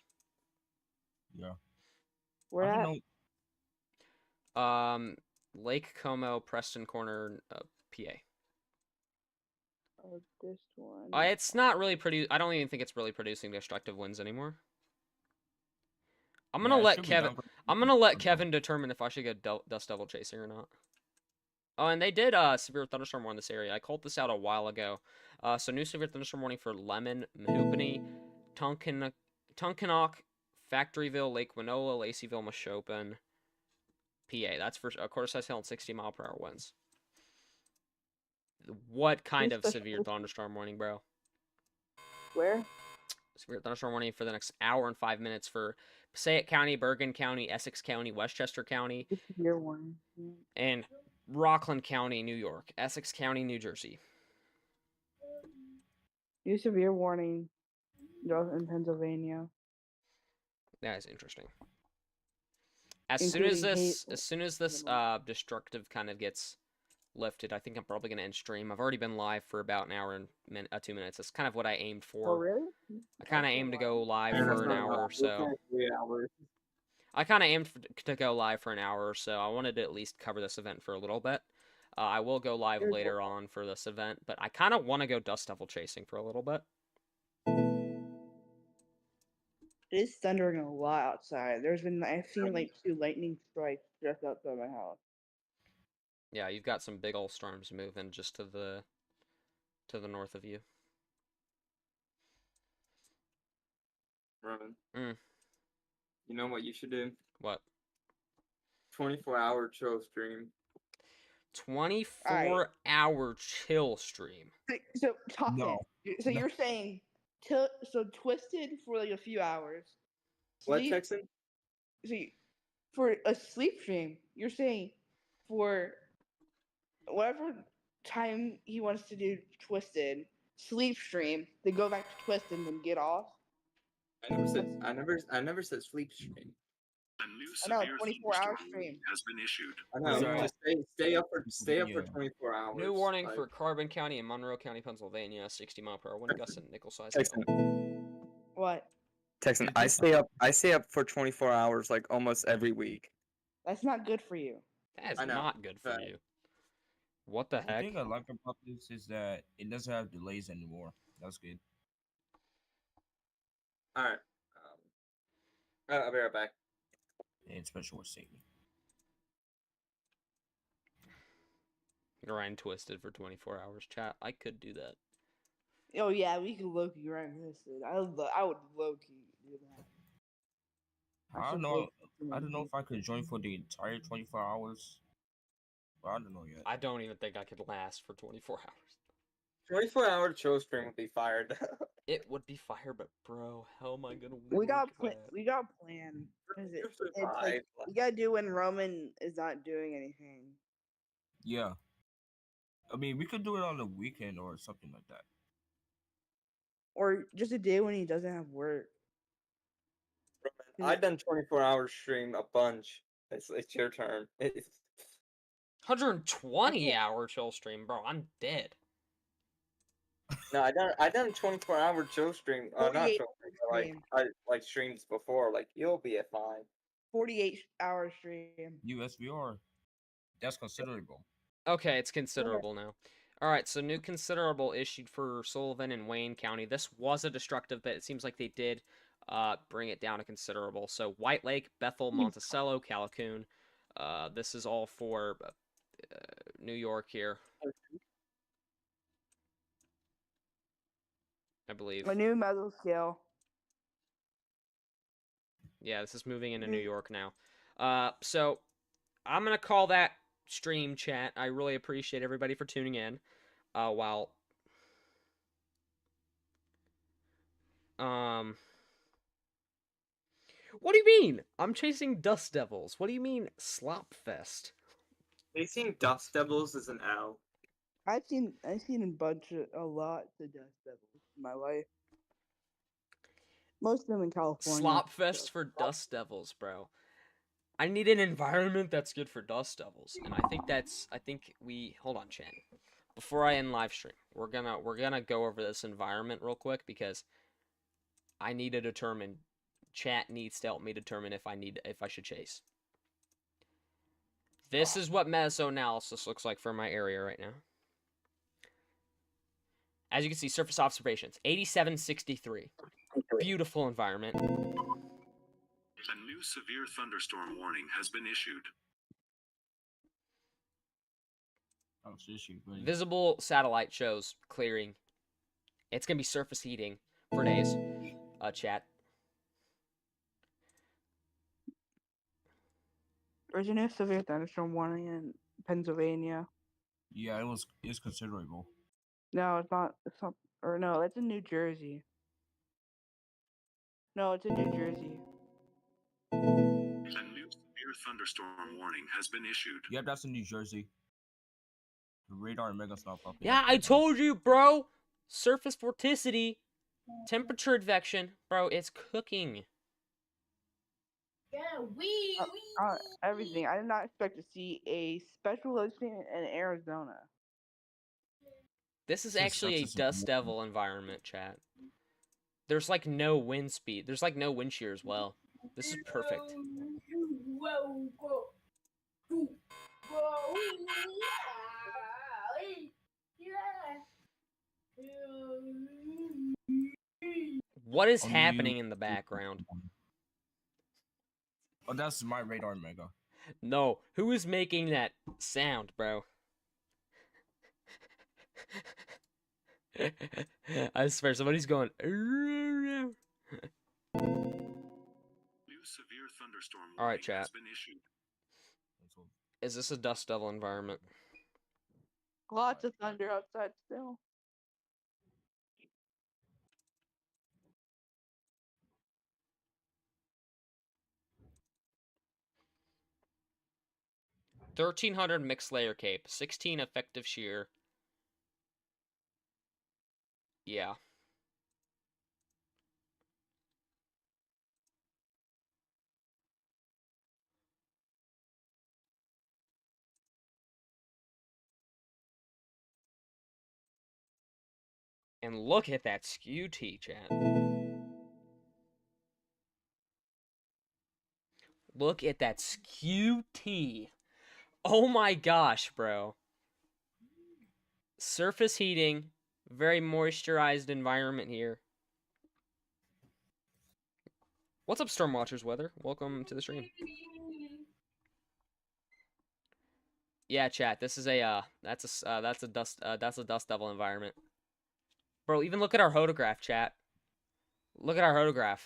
Yeah. We're I at don't know. Lake Como, Preston Corner, PA. this one. It's not really I don't even think it's really producing destructive winds anymore. I'm gonna Yeah, it let should be Kevin. done for- I'm gonna let Kevin determine if I should go dust devil chasing or not. Oh, and they did severe thunderstorm warning in this area. I called this out a while ago. So new severe thunderstorm warning for Lemon, Mahoopany, Tunkhannock, Factoryville, Lake Winola, Laceyville, Mashopen, PA. That's for a quarter-size hail and 60-mile-per-hour winds. What kind of severe thunderstorm warning, bro? Where? Severe thunderstorm warning for the next hour and 5 minutes for Passaic County, Bergen County, Essex County, Westchester County, Severe one. and Rockland County, New York, Essex County, New Jersey. New severe warning in Pennsylvania. That is interesting. As soon as this destructive kind of gets lifted, I think I'm probably gonna end stream. I've already been live for about an hour and 2 minutes. That's kind of what I aimed for. Oh really? I kind of aimed to go live Yeah, for that's an not hour live. or It's so. only 3 hours. I kind of aimed to go live for an hour or so. I wanted to at least cover this event for a little bit. I will go live later on for this event, but I kind of want to go dust devil chasing for a little bit. It is thundering a lot outside. I've seen like 2 lightning strikes just outside my house. Yeah, you've got some big old storms moving just to the north of you. Roman. Mm. You know what you should do? What? 24-hour chill stream. 24-hour chill stream. So talk No. So No. you're saying twisted for like a few hours. What, Sleep, Texan? see, for a sleep stream, you're saying for whatever time he wants to do twisted sleep stream, then go back to twisted and then get off. I never said sleep stream. A new I know, severe 24-hour thunderstorm stream. warning has been issued. I know. Sorry. Just stay up for Yeah. 24 hours. New warning like- for Carbon County and Monroe County, Pennsylvania. 60-mile-per-hour wind gusts and nickel-sized Texan, hail. What? Texan, I stay up for 24 hours like almost every week. That's not good for you. That is I know, not good for but- you. What the The heck? thing I like about this is that it doesn't have delays anymore. That's good. All right. I'll be right back. And special safety. Grind twisted for 24 hours. Chat, I could do that. Oh yeah, we could Loki grind twisted. I would Loki do that. I should don't know. Loki I don't know maybe. if I could join for the entire 24 hours. But I don't know yet. I don't even think I could last for 24 hours. 24-hour chill stream would be fired. It would be fire, but bro, how am I gonna We work got that? we got a plan. Is it? You It's survive. like we gotta do when Roman is not doing anything, Yeah. I mean, we could do it on the weekend or something like that. or just a day when he doesn't have work. I've done 24-hour stream a bunch. It's your turn. 120-hour chill stream, bro. I'm dead. No, I done 24-hour chill stream. Not 48 chill stream, but stream. like streams before. Like you'll be at fine. 48-hour stream. USVR. That's considerable. Okay, it's considerable now. All right, so new considerable issued for Sullivan and Wayne County. This was a destructive, but it seems like they did bring it down to considerable. So White Lake, Bethel, Monticello, Callicoon. This is all for New York here, I believe. A new metal scale. Yeah, this is moving into New York now. So I'm gonna call that stream chat. I really appreciate everybody for tuning in. While what do you mean? I'm chasing dust devils. What do you mean slop fest? Chasing Dust Devils is an L. I've seen a lot of dust devils in my life. Most of them in California. Slop fest for dust devils, bro. I need an environment that's good for dust devils, and I think we hold on, chat. Before I end live stream, we're gonna go over this environment real quick because I need to determine. Chat needs to help me determine if I should chase. This is what meso analysis looks like for my area right now. As you can see, surface observations 8763. Beautiful environment. A new severe thunderstorm warning has been issued. Oh, issue. Visible satellite shows clearing. It's gonna be surface heating for days. Chat. There's a new severe thunderstorm warning in Pennsylvania. Yeah, it's considerable. No, it's not. It's not. Or no, it's in New Jersey. No, it's in New Jersey. A new severe thunderstorm warning has been issued. Yep, that's in New Jersey. The radar and mega's not popping. Yeah, I told you, bro. Surface vorticity, temperature advection, bro. It's cooking. Everything. I did not expect to see a special listing in Arizona. This is actually a dust devil environment, chat. There's like no wind speed. There's like no wind shear as well. This is perfect. What is happening in the background? Oh, that's my radar mega. No, who is making that sound, bro? I swear somebody's going. New severe thunderstorm All right, warning chat. has been issued. Is this a dust devil environment? Lots of thunder outside still. $1,300 mixed layer cape, 16 effective shear. Yeah. And look at that skew T, chat. Look at that skew T. Oh my gosh, bro. Surface heating, very moisturized environment here. What's up, Stormwatchers Weather? Welcome to the stream. Yeah, chat. This is a that's a dust devil environment. Bro, even look at our hodograph, chat. Look at our hodograph.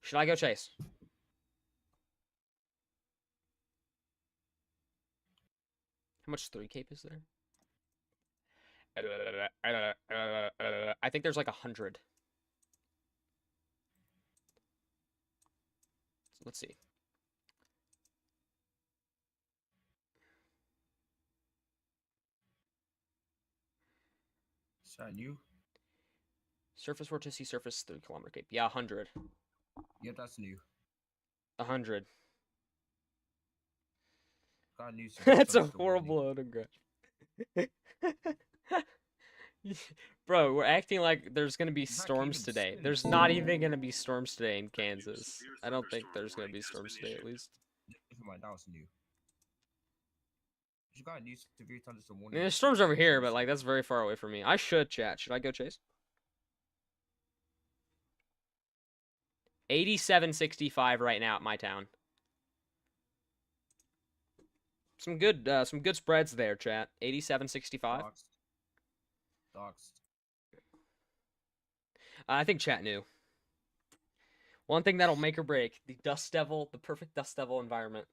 Should I go chase? How much 3 cape is there? I think there's like 100. Let's see. Is that new? Surface vortice, surface 3 kilometer cape. Yeah, 100. Yep, that's new. 100. Got a new severe That's a thunderstorm warning. horrible autograph. Bro, we're acting like there's gonna be It's not storms even today. skin. There's not even gonna be storms today in A new Kansas. severe I don't think thunderstorm there's gonna warning be has storms been today, at issued. least. Never mind, that was new. You got a new severe thunderstorm I warning. mean, there's storms over here, but like that's very far away from me. I should chat. Should I go chase? 87.65 right now at my town. Some good spreads there, chat. 87.65. Doxed. Doxed. I think chat knew. One thing that'll make or break the Dust Devil, the perfect Dust Devil environment.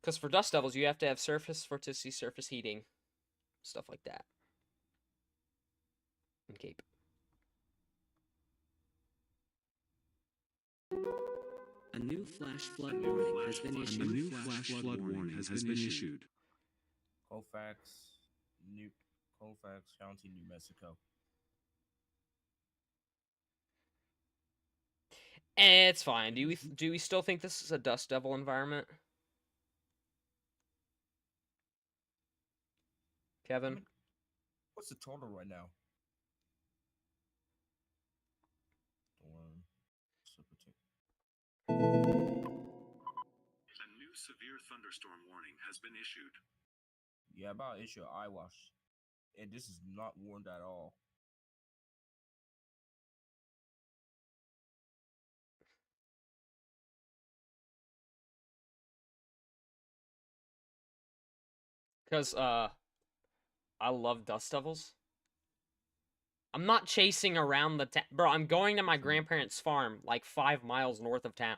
Because for Dust Devils, you have to have surface vorticity, surface heating, stuff like that. And cape. A new flash flood warning has been issued. A new flash flood warning has been issued. Colfax, Colfax County, New Mexico. It's fine. Do we still think this is a Dust Devil environment? Kevin? What's the total right now? Storm. A new severe thunderstorm warning has been issued. Yeah, about issue of eyewash. And this is not warned at all. Because, I love Dust Devils. I'm not chasing around the town. Bro, I'm going to my grandparents' farm, like 5 miles north of town.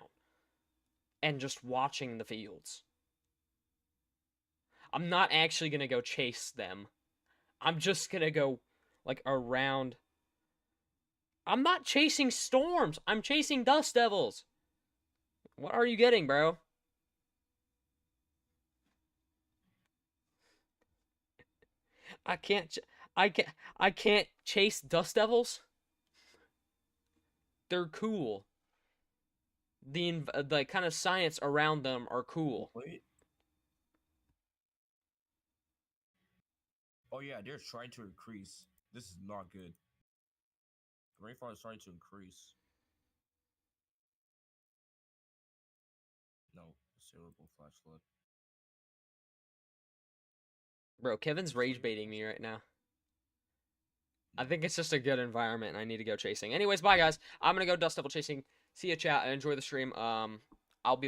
And just watching the fields. I'm not actually gonna go chase them. I'm just gonna go, like, around. I'm not chasing storms. I'm chasing Dust Devils. What are you getting, bro? I can't chase Dust Devils. They're cool. The kind of science around them are cool. Wait. Oh yeah, they're trying to increase. This is not good. The rainfall is trying to increase. No, cerebral flash flood. Bro, Kevin's rage baiting me right now. I think it's just a good environment and I need to go chasing. Anyways, bye guys. I'm gonna go Dust Devil chasing. See ya, chat. Enjoy the stream. I'll be